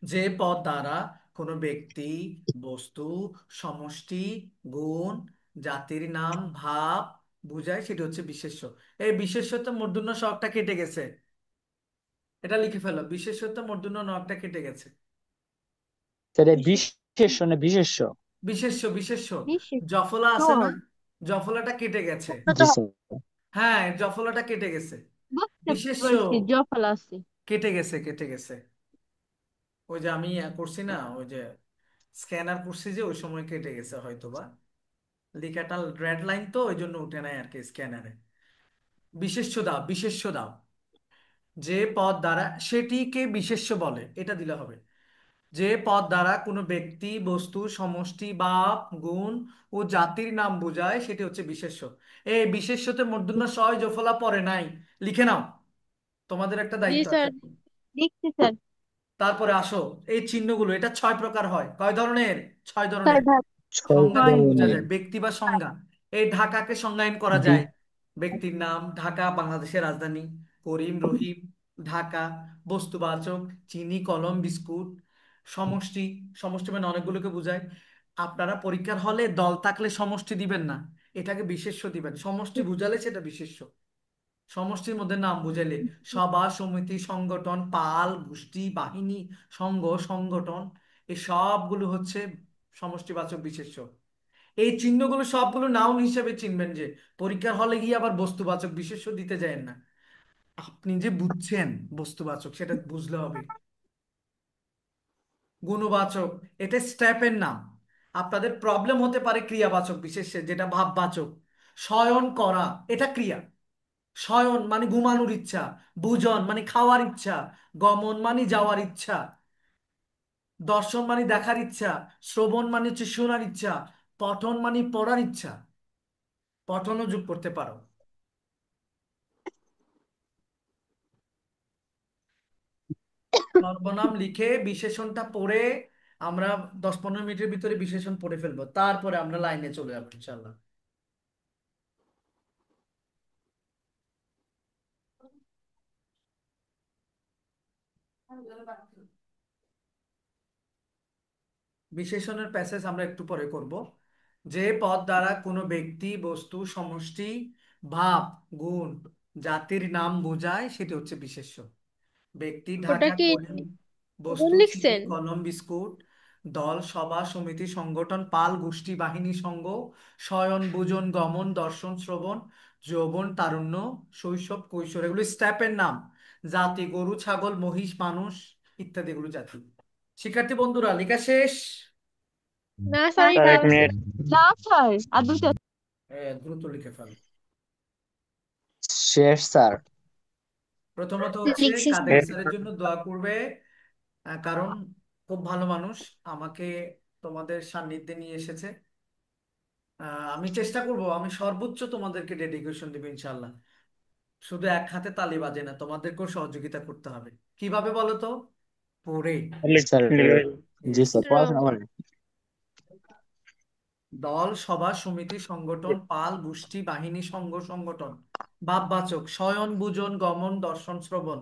যে পদ দ্বারা কোনো ব্যক্তি, বস্তু, সমষ্টি, গুণ, জাতির নাম, ভাব বুঝায় সেটা হচ্ছে বিশেষ্য। এই বিশেষ্যতে মূর্ধন্য ষটা কেটে গেছে। এটা লিখে ফেলো, বিশেষ্যতে মূর্ধন্য নটা কেটে গেছে। সেটা বিশেষ্য না বিশেষ্য? বিশেষ্য, বিশেষ্য। বিশেষ। জফলা আছে না? জফলাটা কেটে গেছে। জি স্যার। হ্যাঁ, জফলাটা কেটে গেছে। বুঝতে বিশেষ্য পারছি, জফল আছে। কেটে গেছে, কেটে গেছে। ওই যে আমি করছি না, ওই যে স্ক্যানার করছি, যে ওই সময় কেটে গেছে হয়তো বা। লেখাটা রেড লাইন তো ওই জন্য উঠে নাই আর কি স্ক্যানারে। বিশেষ্য দাও, বিশেষ্য দাও। যে পদ দ্বারা, সেটিকে বিশেষ্য বলে, এটা দিলে হবে। যে পদ দ্বারা কোনো ব্যক্তি, বস্তু, সমষ্টি বা গুণ ও জাতির নাম বোঝায় সেটি হচ্ছে বিশেষ্য। এই বিশেষ্যতে মূর্ধন্য ষ জফলা পড়ে নাই, লিখে নাও। তোমাদের একটা জি দায়িত্ব আছে। স্যার, লিখছি স্যার। তারপরে আসো, এই চিহ্নগুলো, এটা 6 প্রকার হয়। কয় ধরনের? 6 ধরনের। স্যার ছয় সংজ্ঞা দিয়ে বোঝা ধরনের। যায়, ব্যক্তি বা সংজ্ঞা। এই ঢাকাকে সংজ্ঞায়ন করা জি। যায়। ব্যক্তির নাম ঢাকা, বাংলাদেশের রাজধানী। করিম, রহিম, ঢাকা। বস্তুবাচক, চিনি, কলম, বিস্কুট। সমষ্টি, সমষ্টি মানে অনেকগুলোকে বোঝায়। আপনারা পরীক্ষার হলে দল থাকলে সমষ্টি দিবেন না, এটাকে বিশেষ্য দিবেন। সমষ্টি বুঝালে সেটা বিশেষ্য। সমষ্টির মধ্যে নাম বুঝাইলে সভা, সমিতি, সংগঠন, পাল, গোষ্ঠী, বাহিনী, সংঘ, সংগঠন, এই সবগুলো হচ্ছে সমষ্টিবাচক বিশেষ্য। এই চিহ্নগুলো সবগুলো নাউন হিসেবে চিনবেন, যে পরীক্ষার হলে গিয়ে আবার বস্তুবাচক বিশেষ্য দিতে যায়েন না। আপনি যে বুঝছেন বস্তুবাচক, সেটা বুঝলে হবে। গুণবাচক, এটা স্টেপের নাম। আপনাদের প্রবলেম হতে পারে ক্রিয়াবাচক বিশেষ্যে, যেটা ভাববাচক। শয়ন করা, এটা ক্রিয়া। শয়ন মানে ঘুমানোর ইচ্ছা। ভোজন মানে খাওয়ার ইচ্ছা। গমন মানে যাওয়ার ইচ্ছা। দর্শন মানে দেখার ইচ্ছা। শ্রবণ মানে হচ্ছে শোনার ইচ্ছা। পঠন মানে পড়ার ইচ্ছা। পঠনও যোগ করতে পারো। সর্বনাম লিখে বিশেষণটা পড়ে, আমরা 10-15 মিনিটের ভিতরে বিশেষণ পড়ে ফেলবো, তারপরে আমরা লাইনে চলে যাবো ইনশাল্লাহ। বিশেষণের প্যাসেজ আমরা একটু পরে করব। যে পদ দ্বারা কোনো ব্যক্তি, বস্তু, সমষ্টি, ভাব, গুণ, জাতির নাম বোঝায় সেটি হচ্ছে বিশেষ্য। ব্যক্তি ওটা ঢাকা, কি কলিম, ওজন বস্তু চিনি, লিখছেন? কলম, বিস্কুট, দল, সভা, সমিতি, সংগঠন, পাল, গোষ্ঠী, বাহিনী, সংঘ, শয়ন, ভোজন, গমন, দর্শন, শ্রবণ, যৌবন, তারুণ্য, শৈশব, কৈশোর, এগুলো স্টেপের নাম। জাতি গরু, ছাগল, মহিষ, মানুষ ইত্যাদি, এগুলো জাতি। শিক্ষার্থী বন্ধুরা, লেখা শেষ? না স্যার, স্যার এক মিনিট। না স্যার, আর দুটো। দ্রুত লিখে ফেল। শেষ স্যার। প্রথমত হচ্ছে লিখছি কাদের স্যার। স্যারের জন্য দোয়া করবে, কারণ খুব ভালো মানুষ, আমাকে তোমাদের সান্নিধ্যে নিয়ে এসেছে। আমি চেষ্টা করব, আমি সর্বোচ্চ তোমাদেরকে ডেডিকেশন দেবো ইনশাল্লাহ। শুধু এক হাতে তালি বাজে না, তোমাদেরকেও সহযোগিতা করতে হবে। কিভাবে বলো তো? পড়ে। স্যার, জি Yes. স্যার, পড়াশোনা করেন। দল, সভা, সমিতি, সংগঠন, পাল, গোষ্ঠী, বাহিনী, সংঘ, সংগঠন। ভাববাচক শয়ন, ভোজন, গমন, দর্শন, শ্রবণ।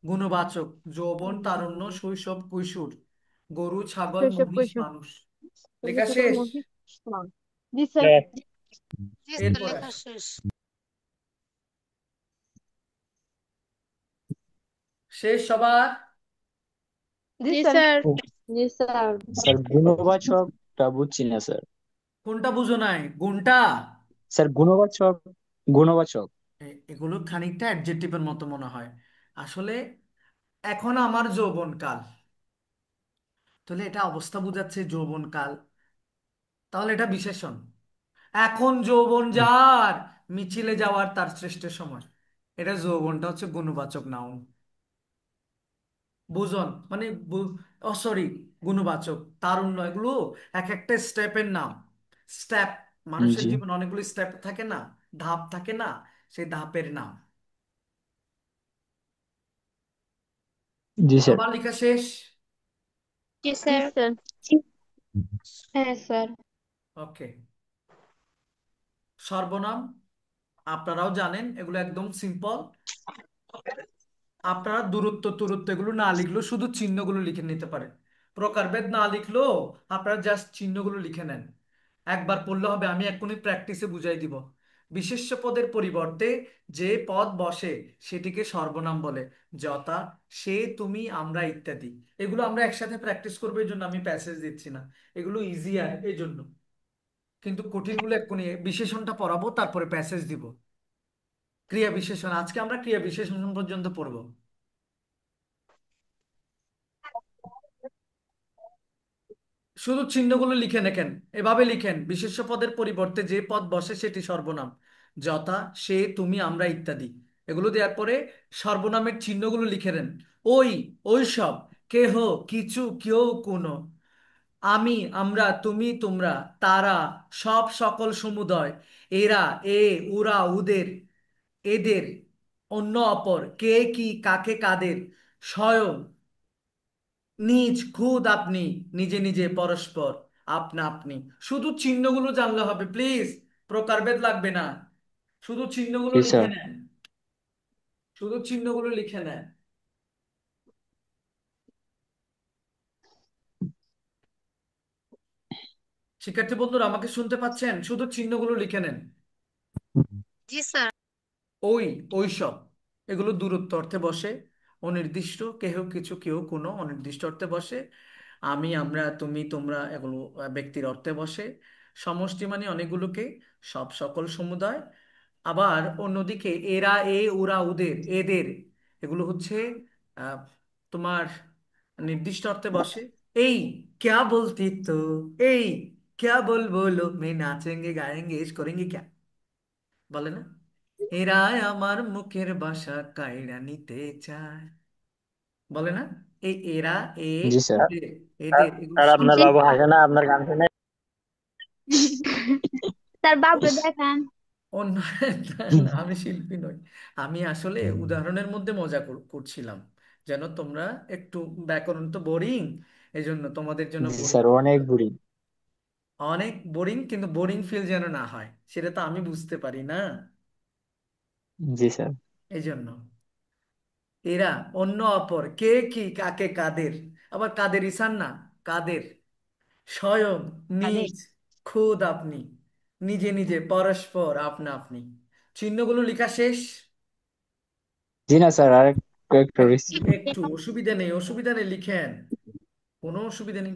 গুণবাচক যৌবন, তারুণ্য, শৈশব, কৈশোর। গরু, ছাগল, শৈশব মহিষ, কৈশোর। মানুষ। গরু লেখা ছাগল শেষ? মহিষ মাছ। জি স্যার। জি স্যার, এরপর লেখা আসো। শেষ। শেষ সবার? জি জি স্যার। স্যার। জি স্যার। স্যার, গুণবাচকটা বুঝছি না স্যার। কোনটা বুঝো নাই? গুণটা? স্যার, গুণবাচক। গুণবাচক। এগুলো খানিকটা অ্যাডজেক্টিভের মতো মনে হয়। আসলে এখন আমার যৌবনকাল, তাহলে এটা অবস্থা বোঝাচ্ছে যৌবনকাল, তাহলে এটা বিশেষণ। এখন যৌবন যার, মিছিলে যাওয়ার তার শ্রেষ্ঠ সময়, এটা যৌবনটা হচ্ছে গুণবাচক নাউন। বুঝন মানে সরি, গুণবাচক। তারুণ্য, এগুলো এক একটা স্টেপের নাম। স্টেপ, মানুষের জি। জীবনে অনেকগুলো স্টেপ থাকে না, ধাপ থাকে না, সেই ধাপের নাম। জি স্যার। সবার লেখা শেষ? জি জি স্যার। স্যার। হ্যাঁ স্যার। ওকে। সর্বনাম আপনারাও জানেন, এগুলো একদম সিম্পল। আপনারা দূরত্ব দূরত্ব এগুলো না লিখলেও শুধু চিহ্নগুলো লিখে নিতে পারেন। প্রকারভেদ না লিখলেও আপনারা জাস্ট চিহ্নগুলো লিখে নেন, একবার পড়লে হবে। আমি এক্ষুনি প্র্যাকটিসে বুঝাই দিব। বিশেষ্য পদের পরিবর্তে যে পদ বসে সেটিকে সর্বনাম বলে। যথা, সে, তুমি, আমরা ইত্যাদি। এগুলো আমরা একসাথে প্র্যাকটিস করবো, এই জন্য আমি প্যাসেজ দিচ্ছি না। এগুলো ইজিয়ার এই জন্য, কিন্তু কঠিনগুলো এক্ষুনি বিশেষণটা পড়াবো, তারপরে প্যাসেজ দিব। ক্রিয়া বিশেষণ, আজকে আমরা ক্রিয়া বিশেষণ পর্যন্ত পড়বো। শুধু চিহ্নগুলো লিখে নেন, এভাবে লিখেন, বিশেষ্য পদের পরিবর্তে যে পদ বসে সেটি সর্বনাম। যথা, সে, তুমি, আমরা ইত্যাদি। এগুলো দেওয়ার পরে সর্বনামের চিহ্নগুলো লিখে নেন। ওই, ওই সব, কেহ, কিছু, কেউ, কোনো। আমি, আমরা, তুমি, তোমরা, তারা, সব, সকল, সমুদয়। এরা, এ, ওরা, ওদের, এদের, অন্য, অপর, কে, কি, কাকে, কাদের, স্বয়ং, নিজ, খুদ, আপনি, নিজে নিজে, পরস্পর, আপনা আপনি। শুধু চিহ্নগুলো জানলে হবে প্লিজ, প্রকারভেদ লাগবে না। শুধু চিহ্নগুলো জি লিখে স্যার। নেন, শুধু চিহ্নগুলো লিখে নেন। শিক্ষার্থী বন্ধুরা, আমাকে শুনতে পাচ্ছেন? শুধু চিহ্নগুলো লিখে নেন। জি স্যার। ওই, ওই সব, এগুলো দূরত্ব অর্থে বসে। অনির্দিষ্ট, কেহ, কিছু, কেউ, কোনো, অনির্দিষ্ট অর্থে বসে। আমি, আমরা, তুমি, তোমরা, এগুলো ব্যক্তির অর্থে বসে। সমষ্টি মানে অনেকগুলোকে, সব, সকল, সমুদায়। আবার অন্যদিকে এরা, এ, ওরা, ওদের, এদের, এগুলো হচ্ছে আহ, তোমার নির্দিষ্ট অর্থে বসে। এই, ক্যা বলতি তো, এই, ক্যা বলবো লো, মে নাচেঙ্গে গায়েঙ্গে ইস করেঙ্গে ক্যা, বলে না? এরা আমার মুখের বাসা কাইড়া নিতে চায়, বলে না? এই এরা, এ, জি স্যার। ওদের, এদের, এগুলো স্যার সব। আপনার বাবু হাসে না আপনার গান শুনে? স্যার বাবু দেখান। অন্য না, আমি শিল্পী নই। আমি আসলে উদাহরণের মধ্যে মজা করছিলাম, যেন তোমরা একটু, ব্যাকরণ তো বোরিং, এই জন্য তোমাদের জন্য জি বোরিং, স্যার, অনেক বুড়ি। অনেক বোরিং, কিন্তু বোরিং ফিল যেন না হয়, সেটা তো আমি বুঝতে পারি না, জি স্যার। এই জন্য। এরা, অন্য অপর, কে কি কাকে কাদের, আবার কাদের ইসান না, কাদের, স্বয়ং, কাদের। নিজ, খুদ আপনি, নিজে নিজে, পরস্পর, আপনা আপনি। চিহ্নগুলো লেখা শেষ? জি না স্যার, আর একটু একটু একটু অসুবিধা নেই, অসুবিধা নেই, লিখেন, কোনো অসুবিধা নেই।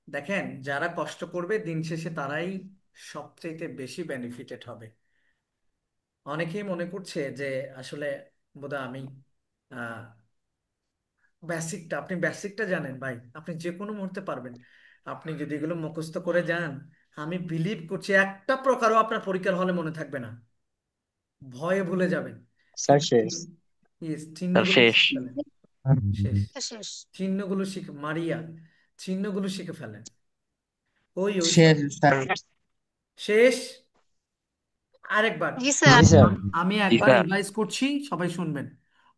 দেখেন, যারা কষ্ট করবে দিন শেষে তারাই সবচেয়ে বেশি বেনিফিটেড হবে। অনেকেই মনে করছে যে আসলে বোধহয় আমি বেসিকটা, আপনি বেসিকটা জানেন ভাই, আপনি যে কোনো মুহূর্তে পারবেন। আপনি যদি এগুলো মুখস্থ করে যান, আমি বিলিভ করছি একটা প্রকারও আপনার পরীক্ষার হলে মনে থাকবে না, ভয়ে ভুলে যাবেন। স্যার কিন্তু শেষ। yes, স্যার চিহ্নগুলো শেষ। শিখে ফেলেন। শেষ? শেষ। চিহ্নগুলো শিখে মারিয়া, চিহ্নগুলো শিখে ফেলেন। ওই সব শেষ স্যার। শেষ। আরেকবার, জি জি স্যার। স্যার। আমি জি একবার স্যার। রিভাইজ করছি, সবাই শুনবেন।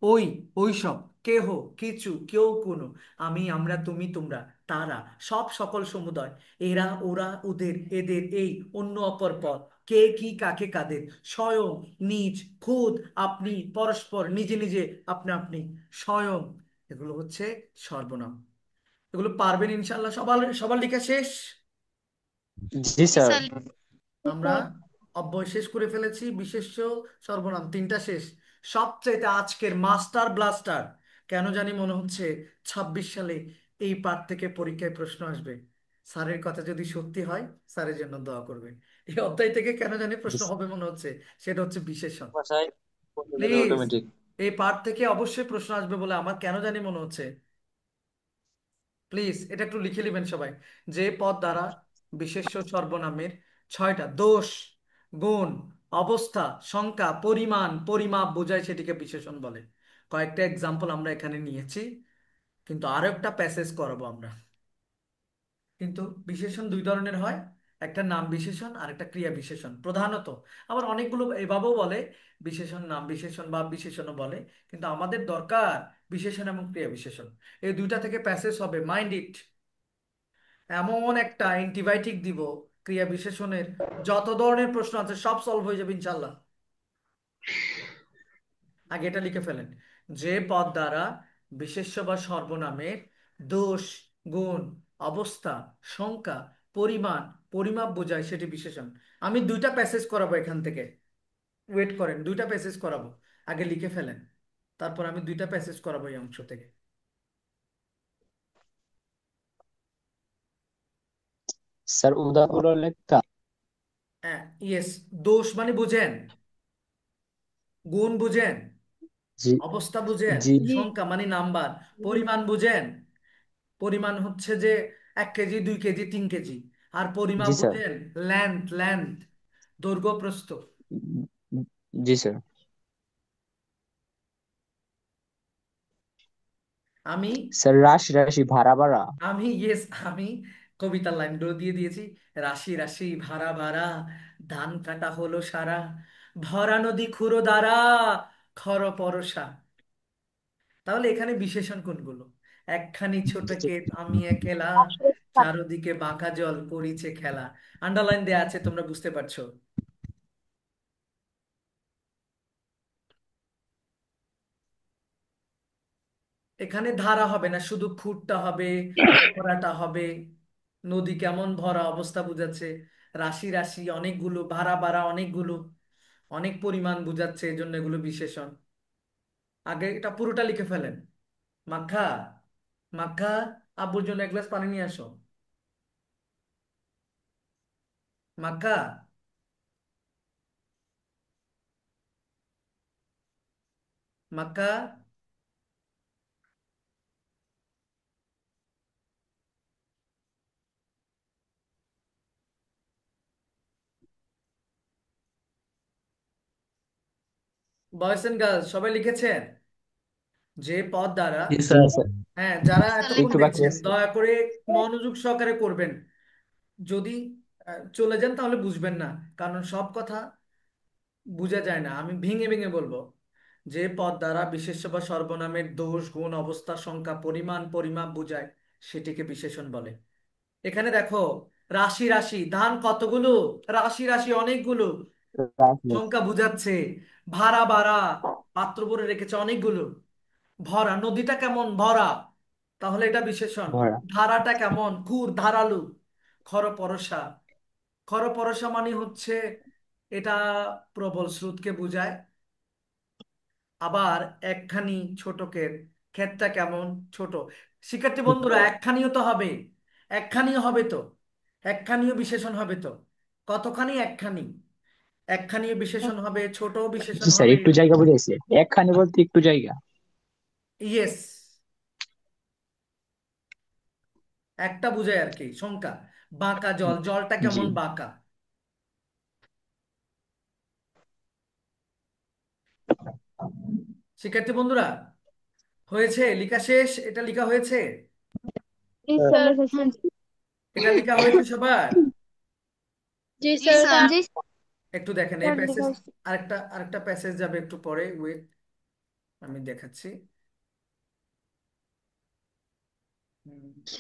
ওই, ওই সব, কেহ, কিছু, কেউ, কোনো, আমি, আমরা, তুমি, তোমরা, তারা, সব, সকল, সমুদয়, এরা, ওরা, ওদের, এদের, এই, অন্য, অপর, পর, কে কি কাকে কাদের, স্বয়ং, নিজ, খুদ, আপনি, পরস্পর, নিজে নিজে, আপনা আপনি, স্বয়ং, এগুলো হচ্ছে সর্বনাম। এগুলো পারবেন ইনশাল্লাহ? সবার সবার লেখা শেষ? জি জি স্যার। স্যার। আমরা অব্যয় শেষ করে ফেলেছি, বিশেষ্য, সর্বনাম তিনটা শেষ। সবচেয়ে আজকের মাস্টার ব্লাস্টার, কেন জানি মনে হচ্ছে 26 সালে এই পাঠ থেকে পরীক্ষায় প্রশ্ন আসবে। স্যারের কথা যদি সত্যি হয়, স্যারের জন্য দোয়া করবেন। এই অধ্যায় থেকে কেন জানি প্রশ্ন হবে মনে হচ্ছে, সেটা হচ্ছে বিশেষণ। বাসায় বলে দেবে প্লিজ, অটোমেটিক। এই পাঠ থেকে অবশ্যই প্রশ্ন আসবে বলে আমার কেন জানি মনে হচ্ছে। প্লিজ এটা একটু লিখে নেবেন সবাই। যে পদ দ্বারা বিশেষ্য সর্বনামের 6টা দোষ, গুণ, অবস্থা, সংখ্যা, পরিমাণ, পরিমাপ বোঝায় সেটিকে বিশেষণ বলে। কয়েকটা এক্সাম্পল আমরা এখানে নিয়েছি, কিন্তু আরো একটা প্যাসেজ করাবো আমরা। কিন্তু বিশেষণ দুই ধরনের হয়, একটা নাম বিশেষণ আর একটা ক্রিয়া বিশেষণ প্রধানত। আবার অনেকগুলো এভাবেও বলে, বিশেষণ, নাম বিশেষণ বা বিশেষণও বলে। কিন্তু আমাদের দরকার বিশেষণ এবং ক্রিয়া বিশেষণ, এই দুইটা থেকে প্যাসেজ হবে, মাইন্ড ইট। এমন একটা অ্যান্টিবায়োটিক দিব ক্রিয়া বিশেষণের, যত ধরনের প্রশ্ন আছে সব সলভ হয়ে যাবে ইনশাল্লাহ। আগে এটা লিখে ফেলেন। যে পদ দ্বারা বিশেষ্য বা সর্বনামের দোষ, গুণ, অবস্থা, সংখ্যা, পরিমাণ, পরিমাপ বোঝায় সেটি বিশেষণ। আমি দুইটা প্যাসেজ করাবো এখান থেকে, ওয়েট করেন, দুইটা প্যাসেজ করাবো। আগে লিখে ফেলেন, তারপর আমি দুইটা প্যাসেজ করাবো এই অংশ থেকে। স্যার উদাহরণ লেখা। হ্যাঁ, ইয়েস। দোষ মানে বুঝেন, গুণ বুঝেন, জি। অবস্থা বুঝেন, জি। জি সংখ্যা মানে নাম্বার, পরিমাণ বুঝেন, পরিমাণ হচ্ছে যে 1 কেজি, 2 কেজি, 3 কেজি। আর পরিমাপ জি স্যার। বুঝেন, লেন্থ, লেন্থ, দৈর্ঘ্য, প্রস্থ। জি স্যার। আমি স্যার রাশি রাশি ভাড়া ভাড়া। আমি ইয়েস, আমি কবিতার লাইনগুলো দিয়ে দিয়েছি। রাশি রাশি, ভাড়া ভাড়া, ধান কাটা হলো সারা, ভরা নদী খুঁড়ো দ্বারা, খর পরশা। তাহলে এখানে বিশেষণ কোনগুলো? একখানি ছোট ক্ষেত আমি একলা, চারদিকে বাঁকা জল করিছে খেলা। আন্ডারলাইন দেয়া আছে, তোমরা বুঝতে পারছো। এখানে ধারা হবে না, শুধু খুঁটটা হবে, ভরাটা হবে। নদী কেমন ভরা, অবস্থা বুঝাচ্ছে। রাশি রাশি, অনেকগুলো, ভাড়া ভাড়া, অনেকগুলো, অনেক পরিমাণ বুঝাচ্ছে, এই জন্য এগুলো বিশেষণ। আগে এটা পুরোটা লিখে ফেলেন। মাখা, মাখা, আব্বুর জন্য 1 গ্লাস পানি নিয়ে আসো। মাখা, মাক্কা, বয়েজ এন্ড গার্লস সবাই লিখেছেন? যে পদ দ্বারা, জি জি স্যার। স্যার। হ্যাঁ যারা স্যার এতক্ষণ একটু বাকি দেখছেন আছে। দয়া করে মনোযোগ সহকারে করবেন। যদি চলে যান তাহলে বুঝবেন না, কারণ সব কথা বোঝা যায় না, আমি ভেঙে ভেঙে বলবো। যে পদ দ্বারা বিশেষ্য বা সর্বনামের দোষ, গুণ, অবস্থা, সংখ্যা, পরিমাণ, পরিমাপ বোঝায় সেটিকে বিশেষণ বলে। এখানে দেখো, রাশি রাশি, ধান কতগুলো? রাশি রাশি অনেকগুলো, সংখ্যা বুঝাচ্ছে। ভাড়া ভাড়া, পাত্র ভরে রেখেছে অনেকগুলো। ভরা, নদীটা কেমন? ভরা, তাহলে এটা বিশেষণ। ভরা। ধারাটা কেমন? ঘুর, ধারালু। খরপরশা, খরপরশা মানে হচ্ছে এটা প্রবল স্রোতকে বোঝায়। আবার একখানি, ছোট ক্ষেত, ক্ষেতটা কেমন? ছোট। শিক্ষার্থী বন্ধুরা, একখানিও তো হবে, একখানিও হবে তো, একখানিও বিশেষণ হবে তো। কতখানি? একখানি। একখানিও বিশেষণ হবে, ছোট বিশেষণ জি স্যার, হবে। একটু জায়গা বুঝাইছে, একখানি বলতে একটু জায়গা। ইয়েস, একটা বুঝায় আর কি, সংখ্যা। বাঁকা জল, জলটা জি কেমন? বাঁকা। শিক্ষার্থী বন্ধুরা, হয়েছে? লেখা শেষ? এটা লেখা হয়েছে? জি স্যার। স্যার। এটা লেখা হয়েছে সবার? জি জি স্যার। স্যার। জি একটু দেখেন এই স্যার লেখা প্যাসেজ, হয়েছে। আরেকটা আরেকটা প্যাসেজ যাবে একটু পরে, ওয়েট, আমি দেখাচ্ছি।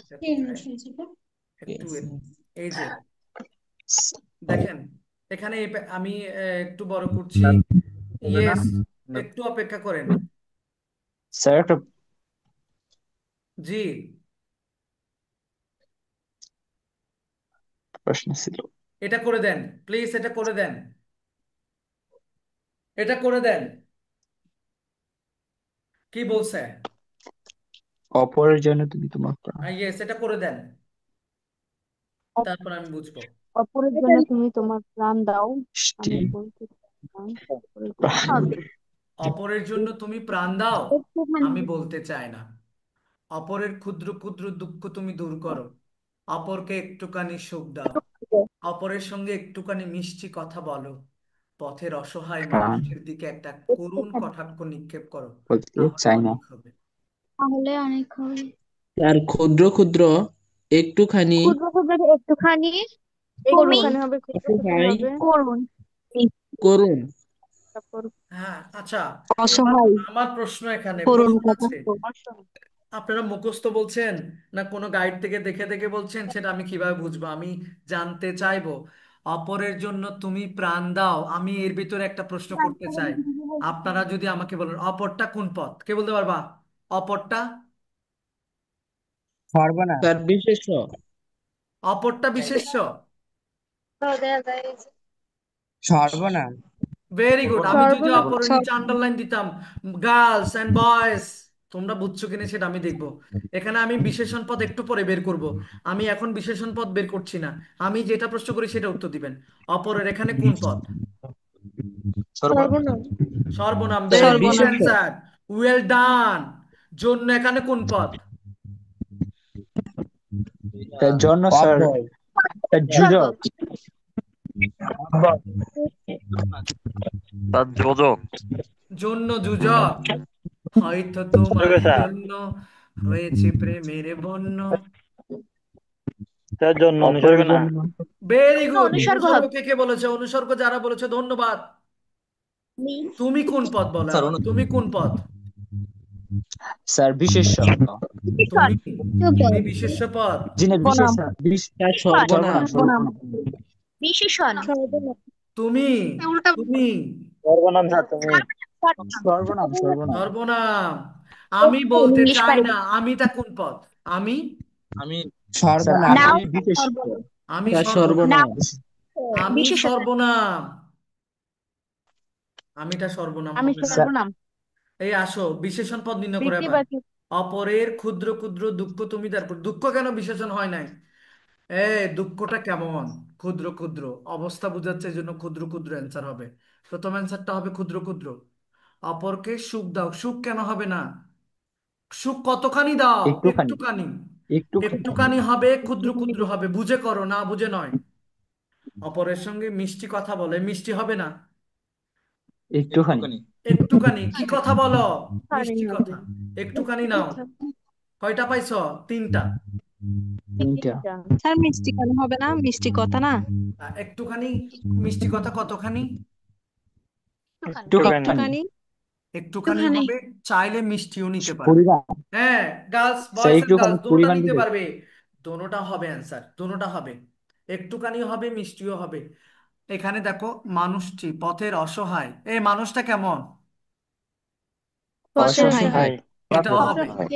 এটা কোথায়? একটু wait। এই যে দেখেন, এখানে আমি একটু বড় করছি। ইয়েস, একটু অপেক্ষা করেন। স্যার, একটা জি, প্রশ্ন ছিল। এটা করে দেন প্লিজ, এটা করে দেন, এটা করে দেন। কি বলছে? অপরের জন্য তুমি তোমার প্রাণ। ইয়েস, এটা করে দেন, তারপর আমি বুঝবো। অপরের জন্য তুমি তোমার প্রাণ দাও, আমি ঠিক। বলতে চাই না। অপরের জন্য প্রাণ। অপরের জন্য তুমি প্রাণ দাও, একটুখানি আমি বলতে চাই না। অপরের ক্ষুদ্র ক্ষুদ্র দুঃখ তুমি দূর করো, অপরকে একটুখানি সুখ দাও, অপরের সঙ্গে একটুখানি মিষ্টি কথা বলো, পথের অসহায় প্রাণ মানুষের দিকে একটা করুণ কটাক্ষ নিক্ষেপ করো, বলতে তাহলে চাই না। অনেক হবে। তাহলে অনেক হবে। আর ক্ষুদ্র ক্ষুদ্র একটুখানি ক্ষুদ্র ক্ষুদ্র একটুখানি, তুমি একটুখানি হবে, ক্ষুদ্র ক্ষুদ্র অসহায় হবে। করুন। করুন। তারপর হ্যাঁ, আচ্ছা, এবার অসহায় আমার প্রশ্ন, এখানে করুন প্রশ্ন কথা। আছে। আপনারা মুখস্থ বলছেন না কোনো গাইড থেকে দেখে দেখে বলছেন, সেটা আমি কিভাবে বুঝবো? আমি জানতে চাইবো। অপরের জন্য তুমি প্রাণ দাও, আমি এর ভিতরে একটা প্রশ্ন করতে চাই। আপনারা যদি আমাকে বলেন অপরটা কোন পথ, কে বলতে পারবা? অপরটা, সর্বনাশ। তার বিশেষ্য। অপরটা বিশেষ্য। সর্বনাশ। Very good. আমি যদি সর্বনাশ। অপরের নিচে আন্ডারলাইন দিতাম, গার্লস এন্ড বয়েজ, তোমরা বুঝছো কিনা সেটা আমি দেখবো। এখানে আমি বিশেষণ পদ একটু পরে বের করব, আমি এখন বিশেষণ পদ বের করছি না। আমি যেটা প্রশ্ন করি সেটা উত্তর দিবেন। অপরের এখানে কোন পদ? সর্বনাশ। সর্বনাম। তার ভেরি গুড বিশেষ্য। Answer, well done. জন্য এখানে কোন পদ? তার জন্য স্যার, অব্যয়। তার যুজক। তার যোজক। জন্য যুজক। হয়তো তোমার জন্য হয়েছে প্রেমের বন্য। তার জন্য অপরের অনুসর্গ না। জন্য। Very good. অনুসর্গ অনুসর্গ হবে। কে কে বলেছে? অনুসর্গ যারা বলেছে ধন্যবাদ। মি। তুমি কোন পদ বলো স্যার এখন, তুমি কোন পদ? স্যার বিশেষ্য। বিশেষণ। তুমি, তুমি বিশেষ্য পদ। যিনি বিশেষ বনাম। তার বিশেষণ। সর্বনাম। সর্বনাম বনাম। সর্বনাম। বিশেষণ। সর্বনাশ। তুমি, উল্টা। তুমি সর্বনাম স্যার তুমি। সর্বনাম সর্বনাম। সর্বনাম। আমি বলতে ইংলিশ চাই পারি। না, আমিটা কোন পদ? আমি, আমি স্যার সর্বনাম। নাও। আমি বিশেষ্য। সর্বনাম। আমি তার সর্বনাম। নাও। সর্বনাম। আমি বিশেষণ। সর্বনাম। আমিটা সর্বনাম আমি হবে না। স্যার সর্বনাম। এই আসো, বিশেষণ পদ নির্ণয় করে বৃত্তি আবার। বাচক। অপরের ক্ষুদ্র ক্ষুদ্র দুঃখ তুমি, তারপর দুঃখ কেন বিশেষণ হয় নাই? এ, দুঃখটা কেমন? ক্ষুদ্র ক্ষুদ্র, অবস্থা বোঝাচ্ছে, এই জন্য ক্ষুদ্র ক্ষুদ্র অ্যান্সার হবে। প্রথম অ্যান্সারটা হবে ক্ষুদ্র ক্ষুদ্র। অপরকে সুখ দাও, সুখ কেন হবে না? সুখ কতখানি দাও? একটুখানি। একটুখানি। একটুখানি। একটুখানি হবে, ক্ষুদ্র একটুখানি ক্ষুদ্র হবে, বুঝে করো, না বুঝে নয়। অপরের সঙ্গে মিষ্টি কথা বলে, মিষ্টি হবে না? একটুখানি। একটুখানি কি কথা বলো? পানি মিষ্টি হবে। কথা। একটুখানি নাও। একটুখানি। কয়টা পাইছো? তিনটা। তিনটা। তিনটা। স্যার মিষ্টি কেন হবে না? মিষ্টি কথা না। একটুখানি, মিষ্টি কথা কতখানি? একটুখানি। একটুখানি। একটুখানি একটুখানি। হবে, চাইলে মিষ্টিও নিতে পারবে। পরিমাণ। হ্যাঁ, গার্লস, স্যার বয়েজ এন্ড একটুখানি গার্লস দোনোটা পরিমাণ নিতে বুঝে। পারবে। দোনোটা হবে অ্যান্সার, দোনোটা হবে। একটুখানি হবে, মিষ্টিও হবে। এখানে দেখো, মানুষটি পথের অসহায়, এই মানুষটা কেমন? পথের হয় অসহায়। এটাও হবে। অসহায়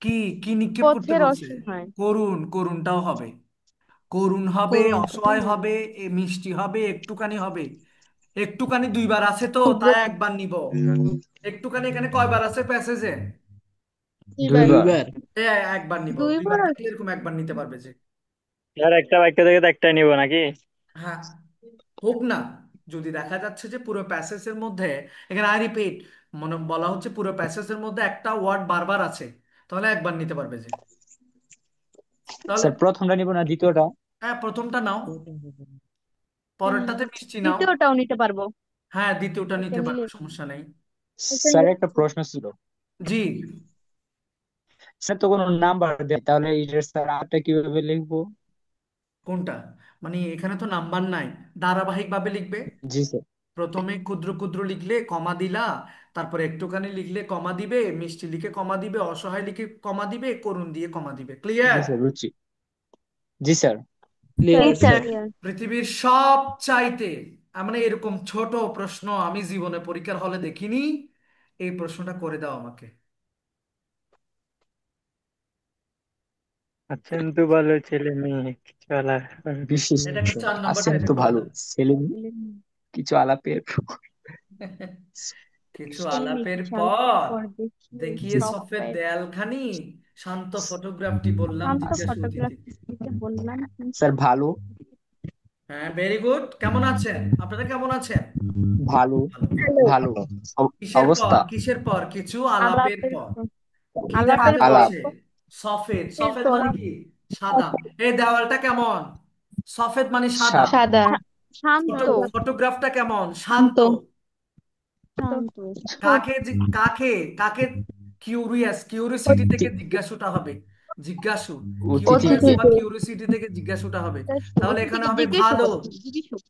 কি কি নিক্ষেপ করতে পথের বলছে? অসহায়। করুণ, করুণটাও হবে। করুণ হবে, করুণ অসহায় হবে, মিষ্টি হবে, একটুখানি হবে। একটুখানি দুইবার আছে তো, ক্ষুদ্র তাই একবার নিব। একটুখানি এখানে কয়বার আছে প্যাসেজে? দুইবার দুইবার। দুইবার। একবার নিব। দুইবার দুইবার থাকলে আছে। এরকম একবার নিতে পারবে যে। আর একটা বাক্য থেকে তো একটাই নিব নাকি? হ্যাঁ, হোক না। যদি দেখা যাচ্ছে যে পুরো প্যাসেজের মধ্যে, এখানে আই রিপিট, মনে বলা হচ্ছে পুরো প্যাসেজের মধ্যে একটা ওয়ার্ড বারবার আছে, তাহলে একবার নিতে পারবে যে। তাহলে স্যার প্রথমটা নিব না দ্বিতীয়টা? হ্যাঁ, প্রথমটা নাও, হুম পরেরটাতে মিষ্টি নাও। দ্বিতীয়টাও নিতে পারবো। হ্যাঁ, দ্বিতীয়টা এটা নিতে নিলে পারবে, সমস্যা নেই। স্যার একটা প্রশ্ন ছিল। জি। স্যার তো কোনো নাম্বার দেয়, তাহলে এটার স্যার আরটা কিভাবে লিখবো? কোনটা? মানে এখানে তো নাম্বার নাই, ধারাবাহিক ভাবে লিখবে। জি স্যার। প্রথমে ক্ষুদ্র ক্ষুদ্র লিখলে কমা দিলা, তারপরে একটুখানি লিখলে কমা দিবে, মিষ্টি লিখে কমা দিবে, অসহায় লিখে কমা দিবে, করুণ দিয়ে কমা দিবে। জি ক্লিয়ার? স্যার, বুঝছি। জি স্যার। Clear sir. পৃথিবীর সব চাইতে, মানে এরকম ছোট প্রশ্ন আমি জীবনে পরীক্ষার হলে দেখিনি। এই প্রশ্নটা করে দাও আমাকে। আছেন তো ভালো ছেলে মেয়ে চলা। বিশেষ এটা একটু 4 নম্বরটা আছেন এটা তো করে ভালো দাও। ছেলে কিছু আলাপের। কিছু ছেলেমেয়ে আলাপের কিছু আলাপের পর পর দেখিয়ে দেখিয়ে সব সফেদ পায়ের দেয়ালখানি, শান্ত ফটোগ্রাফটি বললাম শান্ত জিজ্ঞাসু অতিথি। ফটোগ্রাফি দিতে বললাম স্যার ভালো। হ্যাঁ, ভেরি গুড। কেমন আছেন আপনারা, কেমন আছেন? ভালো। ভালো। ভালো কিসের পর, অবস্থা। কিসের পর? কিছু আলাপের আলাপের পর। পর কি আলাপের দেখাতে পর আলাপ। বলছে? সফেদ। সফেদ পর মানে কি? সাদা। এই দেওয়ালটা কেমন? সফেদ মানে সাদা। সাদা শান্ত ফটোগ্রাফটা কেমন? শান্ত। শান্ত শান্ত কাকে কাকে কাকে কিউরিসিটি থেকে অতি- জিজ্ঞাসুটা হবে। জিজ্ঞাসু, কিউরিয়াস অতিথিকে। বা কিউরিসিটি থেকে জিজ্ঞাসুটা হবে। তাহলে এখানে অতিথিকে হবে জিজ্ঞেস ভালো। করছি জিজ্ঞেস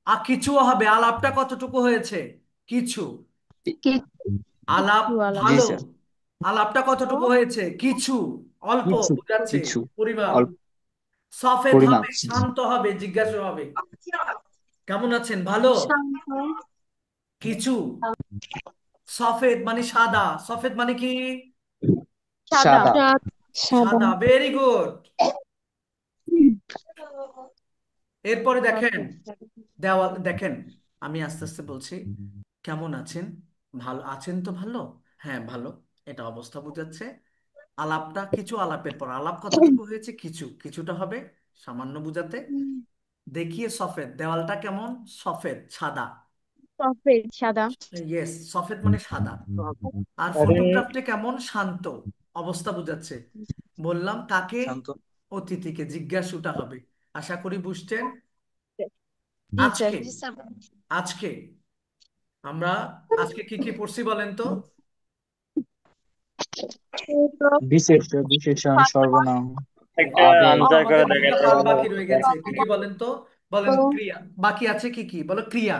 আর কিছুও হবে। আলাপটা কতটুকু হয়েছে? কিছু। কি আলাপ কিছু আলাপ জি ভালো। স্যার। আলাপটা কতটুকু হয়েছে? কিছু। অল্প, কিছু। বুঝাচ্ছে কিছু পরিমাপ। অল্প সফেদ পরিমাপ। হবে, শান্ত হবে, জিজ্ঞাসু হবে। কেমন আছেন? ভালো। শান্ত কিছু। সফেদ মানে সাদা। সফেদ মানে কি? সাদা সাদা। সাদা সাদা। Very good. এরপরে দেখেন, সফেদ দেওয়াল দেখেন। আমি আস্তে আস্তে বলছি। কেমন আছেন? ভালো আছেন তো? ভালো। হ্যাঁ, ভালো। এটা অবস্থা বোঝাচ্ছে। আলাপটা কিছু, আলাপের পর আলাপ কতটুকু হয়েছে? কিছু। কিছুটা হবে সামান্য বুঝাতে। দেখিয়ে সফেদ, দেওয়ালটা কেমন? সফেদ, সাদা। সফেদ সাদা ইয়েস, সফেদ মানে সাদা। আর আরে ফটোগ্রাফটি কেমন? শান্ত। অবস্থা বোঝাচ্ছে। বললাম কাকে? শান্ত। অতিথিকে। জিজ্ঞাসুটা হবে। আশা করি বুঝছেন। জি স্যার আজকে আজকে আমরা আজকে কি কি পড়ছি বলেন তো? বিশেষ্য, বিশেষণ, সর্বনাম, একটা আবেগ। আনসার করে আমাদের দুইটা দেখাতে পার্ট হবে। বাকি রয়ে গেছে। কি কি বলেন তো? বলেন। ক্রিয়া বাকি আছে। কি কি বলো? ক্রিয়া,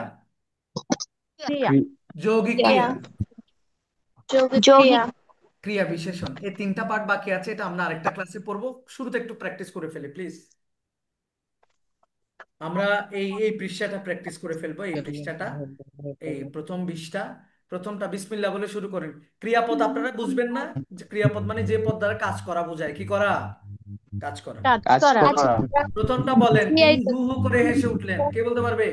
ক্রিয়া যৌগিক ক্রিয়া ক্রিয়া, ক্রিয়া ক্রিয়া বিশেষণ। এই তিনটা পার্ট বাকি আছে। এটা আমরা আরেকটা ক্লাসে পড়বো। শুরুতে একটু প্র্যাকটিস করে ফেলি প্লিজ। আমরা এই এই পৃষ্ঠাটা প্র্যাকটিস করে ফেলবো। এই পৃষ্ঠাটা, এই প্রথম 20টা, প্রথমটা বিসমিল্লাহ বলে শুরু করেন। ক্রিয়াপদ আপনারা বুঝবেন না? যে ক্রিয়াপদ মানে যে পদ দ্বারা কাজ করা বোঝায়। কি করা? কাজ করা। কাজ কাজ করা করা। প্রথমটা বলেন। তিনি হু হু করে হেসে উঠলেন। কে বলতে পারবে?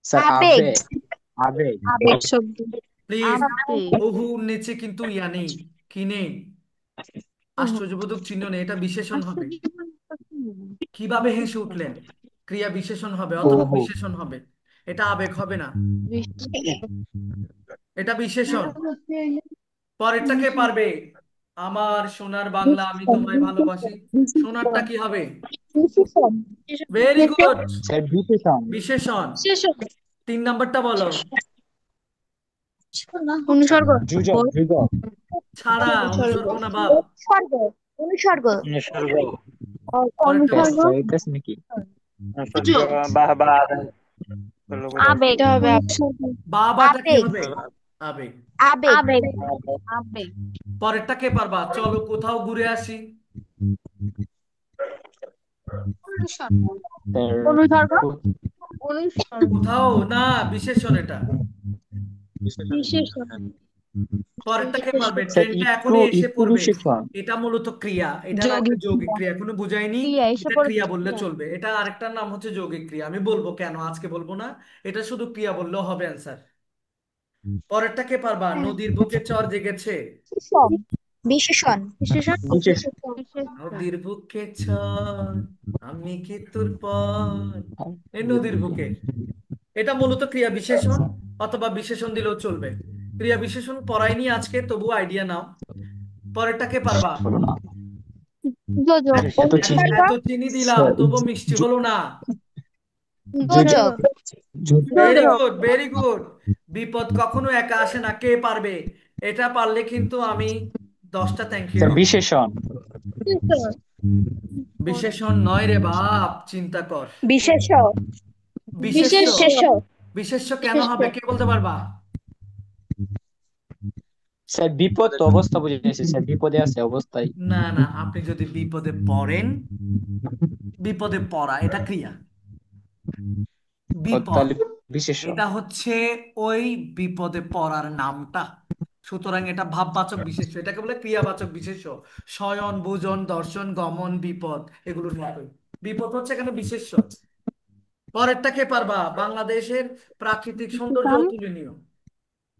স্যার আবেগ। আবেগ। আবেগ শব্দ প্লিজ। আবেগ হু নিচে কিন্তু ইয়া নেই। কি নেই? আশ্চর্যবোধক চিহ্ন নেই। এটা বিশেষণ হবে। কিভাবে হেসে উঠলেন? ক্রিয়া বিশেষণ হবে অথবা ওহো। বিশেষণ হবে। এটা আবেগ হবে না, এটা বিশেষণ। পরেরটা কে পারবে? আমার সোনার বাংলা, আমি তোমায় ভালোবাসি। সোনারটা কি হবে? ভেরি গুড, স্যার বিশেষণ। বিশেষণ। 3 নাম্বারটা বলো। অনুসর্গ যুজক। যুজক। ছাড়া, অনুসর্গ অনুসর্গ না বাপ। অনুসর্গ নিসর্গ। পরেরটা বলো। স্যার এটা নাকি? নিসর্গ। বাহ বাহ। আবেগ এটা হবে বাবাটা কি আবেগ হবে? আবেগ। আবেগ আবেগ পরেরটা কে পারবা? চলো কোথাও ঘুরে আসি। স্যার অনুসর্গ কো- অনুসর্গ কোথাও না, বিশেষণ এটা। বিশেষণ পরেরটা কে পারবে? স্যার ট্রেনটা একটু এখনই এসে একটু পড়বে। বিশেষণ এটা মূলত ক্রিয়া, এটা না একটা যৌগিক যৌগিক ক্রিয়া ক্রিয়া, এখনো বুঝাইনি। ক্রিয়া এসে এটা পড়বে ক্রিয়া বললে ক্রিয়া চলবে, এটা আরেকটার নাম হচ্ছে যৌগিক ক্রিয়া। আমি বলবো কেন, আজকে বলবো না। এটা শুধু ক্রিয়া বললেও হবে অ্যান্সার। পরেরটা কে পারবা? নদীর বুকে চর জেগেছে। বিশেষণ বিশেষণ বিশেষণ বিশেষণ নদীর বুকে চর, আমি কি তোর পর। এই নদীর বুকে, এটা মূলত ক্রিয়া বিশেষণ, অথবা বিশেষণ দিলেও চলবে। ক্রিয়া বিশেষণ পড়াইনি আজকে, তবু আইডিয়া নাও। পরেরটা কে পারবা? হলো না যোজক এত চিনি এত চিনি দিলাম স্যার তবু মিষ্টি হলো না। যোজক ভেরি যোজক গুড, ভেরি গুড। বিপদ কখনো একা আসে না, কে পারবে? এটা পারলে কিন্তু আমি 10টা থ্যাংক ইউ স্যার দিব। বিশেষণ বিশেষণ বিশেষণ নয় রে বাপ, চিন্তা কর। বিশেষ বিশেষ্য। বিশেষ্য বিশেষ্য কেন হবে, কে বলতে পারবা? স্যার বিপদ তো অবস্থা বুঝেছি স্যার বিপদে আছে অবস্থায় না না, আপনি যদি বিপদে পড়েন, বিপদে পড়া এটা ক্রিয়া। বিপদ তাহলে বিশেষণ এটা হচ্ছে ওই বিপদে পড়ার নামটা। সুতরাং এটা ভাববাচক বিশেষ্য, এটাকে বলে ক্রিয়াবাচক বিশেষ্য। শয়ন, ভোজন, দর্শন, গমন, বিপদ, এগুলোর মতোই। বিপদ হচ্ছে এখানে বিশেষ্য। পরেরটা কে পারবা? বাংলাদেশের প্রাকৃতিক সৌন্দর্য বিশেষণ অতুলনীয়।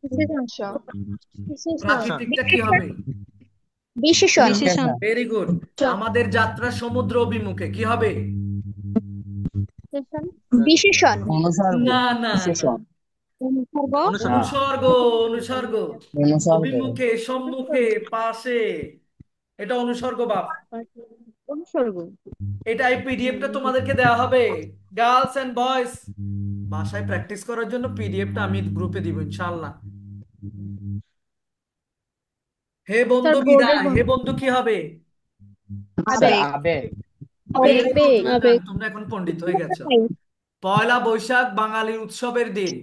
বিশেষাংশ বিশেষণ প্রাকৃতিকটা কি হবে? বিশেষণ বিশেষণ ভেরি গুড। আমাদের যাত্রা সমুদ্র অভিমুখে, কি হবে? বিশেষণ অনুসর্গ না না না, বিশেষণ অনুসর্গ অনুসর্গ। অনুসর্গ অনুসর্গ অভিমুখে, সম্মুখে, পাশে, এটা অনুসর্গ বাপ। অনুসর্গ এটা এই পিডিএফটা তোমাদেরকে দেওয়া হবে, গার্লস এন্ড বয়েজ। বাসায় প্র্যাকটিস করার জন্য পিডিএফটা আমি গ্রুপে দিব ইনশাআল্লাহ। হে বন্ধু স্যার বিদায়, বোর্ডের হে বন্ধু কি হবে? স্যার আবেগ আবেগ ভেরি গুড, আবেগ আবেগ তোমরা এখন পণ্ডিত হয়ে গেছো। পয়লা বৈশাখ বাঙালির উৎসবের দিন।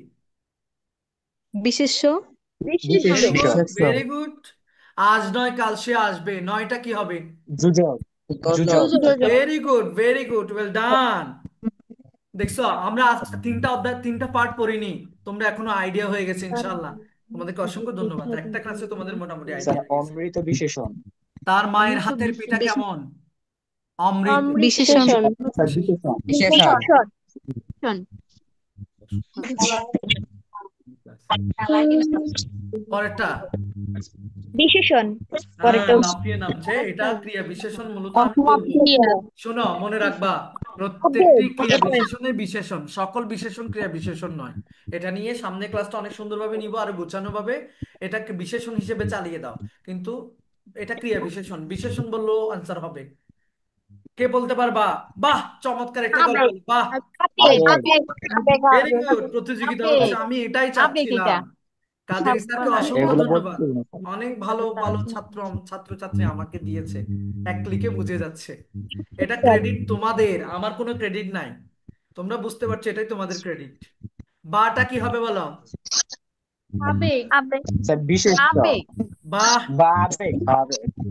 বিশেষ্য বিশেষণ ভেরি গুড, বিশেষ্য ভেরি গুড। আজ নয় কাল সে আসবে, নয়টা কি হবে? যোজক যোজক যোজক very good, very good, well done. দেখছো, আমরা আজ 3টা অধ্যায় 3টা পার্ট পড়িনি, তোমরা এখনো আইডিয়া হয়ে গেছে ইনশাআল্লাহ। তোমাদেরকে অসংখ্য ধন্যবাদ, একটা ক্লাসে তোমাদের মোটামুটি স্যার আইডিয়া হয়ে গেছে। অমৃত বিশেষণ তার মায়ের অমৃত হাতের পিঠা বিশেষণ কেমন? অমৃত। বিশেষণ স্যার বিশেষণ বিশেষণ পরেরটা বিশেষণ লাফিয়ে নামছে, এটা ক্রিয়া বিশেষণ। মূলত আমি বলবো, শোনো মনে রাখবা, প্রত্যেকটি ক্রিয়া বিশেষণের বিশেষণ, সকল বিশেষণ ক্রিয়া বিশেষণ নয়। এটা নিয়ে সামনে ক্লাসটা অনেক সুন্দরভাবে নিব, আর গোছানো ভাবে এটাকে বিশেষণ হিসেবে চালিয়ে দাও। কিন্তু এটা ক্রিয়া বিশেষণ, বিশেষণ বললেও আনসার হবে। কে বলতে পারবা? বাহ, চমৎকার একটা গল্প, বাহ, ভেরি গুড। প্রতিযোগিতা হচ্ছে, আমি এটাই চাচ্ছিলাম। কাদের স্যারকে অসংখ্য এগুলো ধন্যবাদ। বলছি না স্যার অনেক ভালো ভালো ছাত্রছাত্রী আমাকে দিয়েছে, এক ক্লিকে বুঝে যাচ্ছে। এটা ক্রেডিট তোমাদের, আমার কোনো ক্রেডিট নাই। তোমরা বুঝতে পারছো, এটাই তোমাদের ক্রেডিট। বাটা কি হবে বলো? আবেগ স্যার বিশেষ্য আবেগ বাহ। বা আবেগ আবেগ স্যার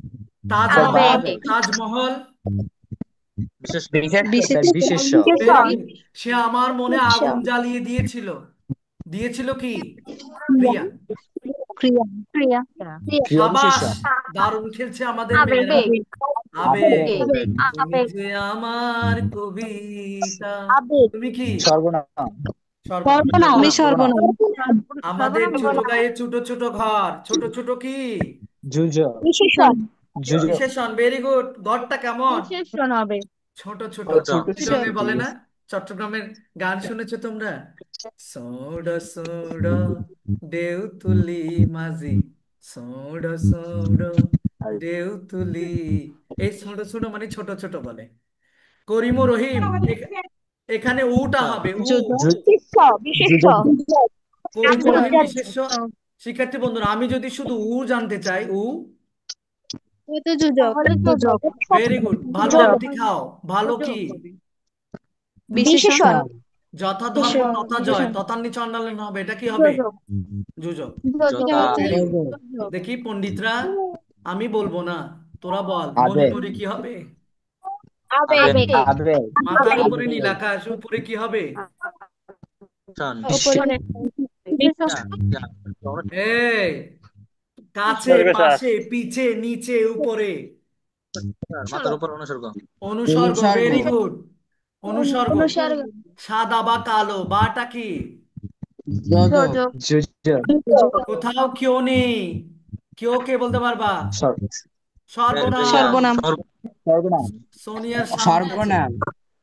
বা তাজমহল, আবেগ তাজমহল। বিশেষ্য স্যার বিশেষ্য Very good. সে আমার মনে আগুন জ্বালিয়ে দিয়েছিল। দিয়েছিল কি? ক্রিয়া। ক্রিয়া ক্রিয়া ক্রিয়া সাবাস, বিশেষণ দারুণ খেলছে আমাদের আবেগ মেয়েরা। আবেগ। আবেগ তুমি আবেগ যে আমার কবিতা। আবেগ তুমি কি? সর্বনাম সর্বনাম। আমি সর্বনাম আমাদের ছোট গায়ে ছোট ছোট ঘর, ছোট ছোট কি? যোজক বিশেষণ যোজক বিশেষণ। Very good. ঘরটা কেমন? বিশেষণ হবে ছোট ছোট। ছোট চট্টগ্রামে ছোট বলে না, চট্টগ্রামের গান শুনেছো তোমরা? সোড সোড ঢেউ তুলি মাঝি, সোড সোড ঢেউ তুলি। এই ছোট ছোট মানে ছোট ছোট বলে। করিম ও রহিম, এখানে উটা হবে, উ। যোজক করিম ও রহিম বিশেষ্য। শিক্ষার্থী বন্ধুরা, আমি যদি শুধু উ জানতে চাই, উ। যোজক যোজক ভেরি গুড। ভালো আংটি খাও, ভালো কি? বিশেষণ যথা ধর্ম তথা জয়, তথার নিচে অন্ডারলাইন হবে, এটা কি হবে? যোজক। দেখি পণ্ডিতরা, আমি বলবো না, তোরা বল। আবেগ মণিপুরি কি হবে? আবেগ। আবেগ, মাথার উপরে নীল আবেগ, আকাশ, উপরে কি হবে? উপরে বিশেষণ। এই কাছে, অনুসর্গ স্যার। পাশে, পিছে, নিচে, উপরে। মাথার উপর অনুসর্গ। অনুসর্গ, অনুসর্গ ভেরি গুড। অনুসর্গ। অনুসর্গ। সাদা বা কালো, বাটা কি? যোজক যোজক। যোজক, কোথাও কেউ নেই, কেউ কে বলতে পারবা? সর- সর্বনাম। সর্বনাম। সর্বনাম, সোনিয়ার সামনে আছে, সর্বনাম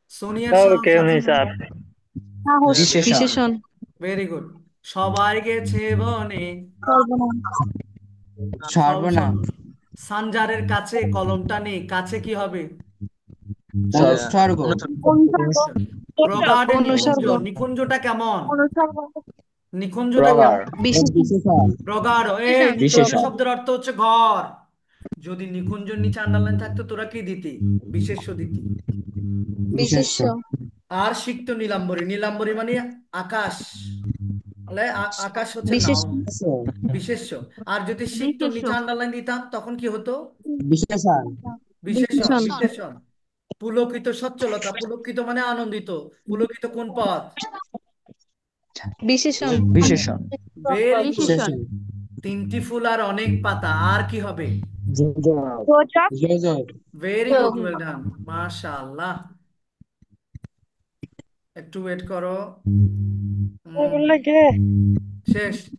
সোনিয়ার তাও কেউ সাথে। নেই স্যার। সাহস। বিশেষণ, বিশেষণ। Very good. সবাই গেছে বনে। সর্বনাম। সর্বনাম সানজারের কাছে কলমটা নেই, কাছে কি হবে? অনুসর্গ অনুসর্গ। প্রগাঢ় নিকুঞ্জ, অনুসর্গ। নিকুঞ্জটা কেমন? অনুসর্গ। নিকুঞ্জটা প্রগাঢ়, কেমন? বিশেষণ। প্রগাঢ়। এই নিকুঞ্জ বিশেষণ, শব্দের অর্থ হচ্ছে ঘর। যদি নিকুঞ্জর নিচে আন্ডারলাইন থাকতো তোরা কি দিতি? বিশেষ্য দিতি। বিশেষ্য। আর সিক্ত নীলাম্বরী, নীলাম্বরী মানে আকাশ, তাহলে আকাশ হচ্ছে বিশেষ। নাউন, বিশেষ্য। আর যদি সিক্ত বিশেষ্য। নিচে আন্ডারলাইন দিতাম তখন কি হতো? বিশেষণ বিশেষণ। বিশেষণ। বিশেষণ। পুলকিত সচ্ছলতা, পুলকিত মানে আনন্দিত। পুলকিত কোন পদ? বিশেষণ। বিশেষণ, ভেরি গুড। বিশেষণ। তিনটি ফুল আর অনেক পাতা, আর কি হবে? যোজক, যোজক। যোজক ভেরি গুড, ওয়েল ডান, মাশাআল্লাহ। একটু ওয়েট করো। বললে কে? শেষ,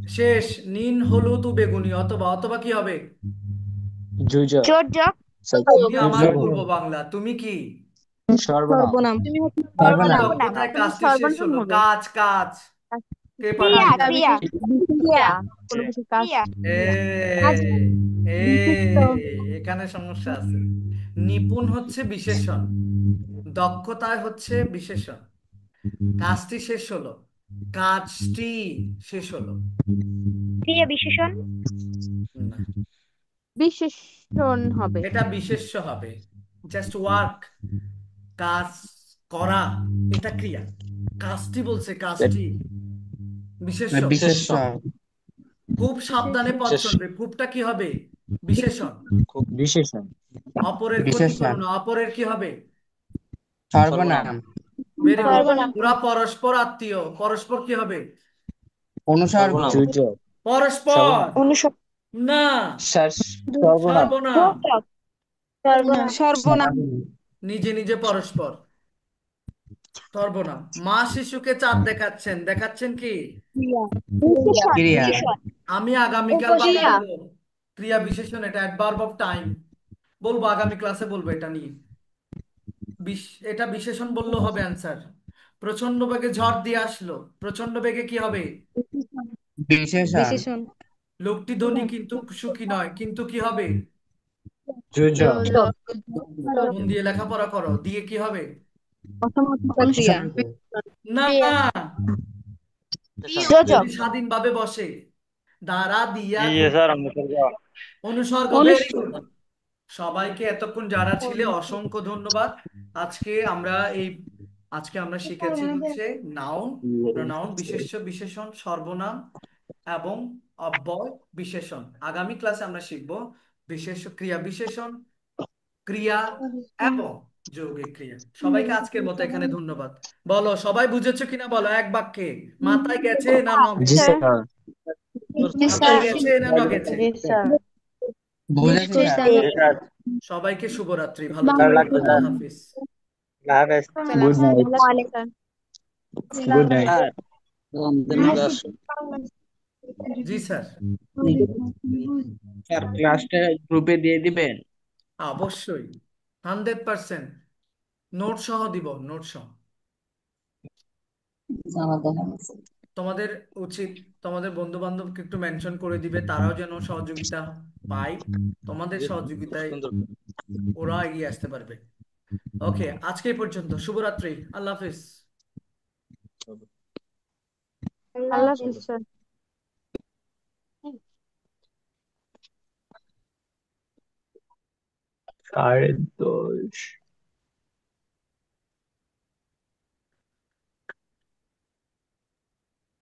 শেষ। নীল, হলুদ, বেগুনি, অথবা, অথবা কি হবে? যোজক, যোজক। তুমি আমার যোজক পূর্ব বাংলা, তুমি কি? সর্বনাম, সর্বনাম। নিপুণ সর্বনাম দক্ষতায় তুমি কাজটি শেষ সর্বনাম হলো। হবে। কাজ, কাজ। কে পারবে ক্রিয়া, এটা? ক্রিয়া, ক্রিয়া, কোনো কিছু কাজ। ক্রিয়া। এ কাজ। এখানে সমস্যা আছে। নিপুণ হচ্ছে বিশেষণ, দক্ষতায় হচ্ছে বিশেষণ। কাজটি শেষ হলো, কাজটি শেষ হলো। ক্রিয়া বিশেষণ। না, বিশেষণ হবে। এটা বিশেষ্য হবে। জাস্ট ওয়ার্ক, কাজ করা, এটা ক্রিয়া। কাজটি বলছে, কাজটি বিশেষ্য। বিশেষণ খুব সাবধানে পদ চলবে, খুবটা কি হবে? বিশেষণ। বিশেষণ, অপরের ক্ষতি বিশেষণ করো না, অপরের কি হবে? সর্বনাম ভেরি গুড। সর্বনাম। ওরা পরস্পর আত্মীয়, পরস্পর কি হবে? অনুসর্গ যোজক, পরস্পর। অনুসর্গ। না, সর্বনাম, সর্বনাম। যোজক। সর্বনাম। সর্বনাম। নিজে নিজে পরস্পর, সর্বনাম। মা শিশুকে চাঁদ দেখাচ্ছেন, দেখাচ্ছেন কি? বিশেষণ। ক্রিয়া বিশেষণ। আমি আগামীকাল উপক্রিয়া। বলবো ক্রিয়া বিশেষণ, এটা অ্যাডভার্ব অফ টাইম বলবো, আগামী ক্লাসে বলবো এটা নিয়ে। এটা বিশেষণ বললেও হবে অ্যান্সার। প্রচন্ড বেগে ঝড় দিয়ে আসলো, প্রচন্ড বেগে কি হবে? বিশেষণ বিশেষণ। লোকটি ধনী কিন্তু সুখী নয়, কিন্তু কি হবে? যোজক যোজক। মন দিয়ে লেখাপড়া করো, দিয়ে কি হবে? অসমাপ্ত ক্রিয়া। অনুসর্গ না, ক্রিয়া। যোজক। যদি স্বাধীনভাবে বসে, দ্বারা দিয়া জি ঘটে। স্যার, অনুসর্গ। অনুসর্গ, ভেরি অনুসর্গ। গুড। সবাইকে এতক্ষণ যারা ছিলে অসংখ্য ধন্যবাদ। আজকে আমরা এই আজকে আমরা শিখেছি হচ্ছে নাউন, প্রনাউন, বিশেষ্য, বিশেষণ, সর্বনাম এবং অব্যয় বিশেষণ। আগামী ক্লাসে আমরা শিখব বিশেষ্য, ক্রিয়া বিশেষণ, ক্রিয়া এবং যৌগিক ক্রিয়া। সবাইকে আজকের মতো এখানে ধন্যবাদ। বলো সবাই বুঝেছো কিনা, বলো এক বাক্যে। মাথায় গেছে না ন জি গেছে? স্যার, জি মাথায় স্যার। গেছে না ন গেছে? জি স্যার। বুঝেছি জি স্যার স্যার। জি স্যার। সবাইকে শুভরাত্রি, ভালো স্যার থাকবেন, লাগবে আল্লাহ স্যার। হাফিজ। আল্লাহ হাফেজ। গুড নাইট, ওয়ালাইকুম গুড নাইট। স্যার আমাদের মধ্যে আসুন। জি স্যার, স্যার ক্লাসটা গ্রুপে দিয়ে দিবেন। অবশ্যই, 100%। নোট সহ দিব, নোট সহ। তোমাদের উচিত তোমাদের বন্ধু বান্ধবকে একটু মেনশন করে দিবে, তারাও যেন সহযোগিতা পায়। তোমাদের সহযোগিতায় ওরা এগিয়ে আসতে পারবে। ওকে, আজকে এই পর্যন্ত। শুভরাত্রি, আল্লাহ হাফিজ। আল্লাহ হাফিজ স্যার। 10:30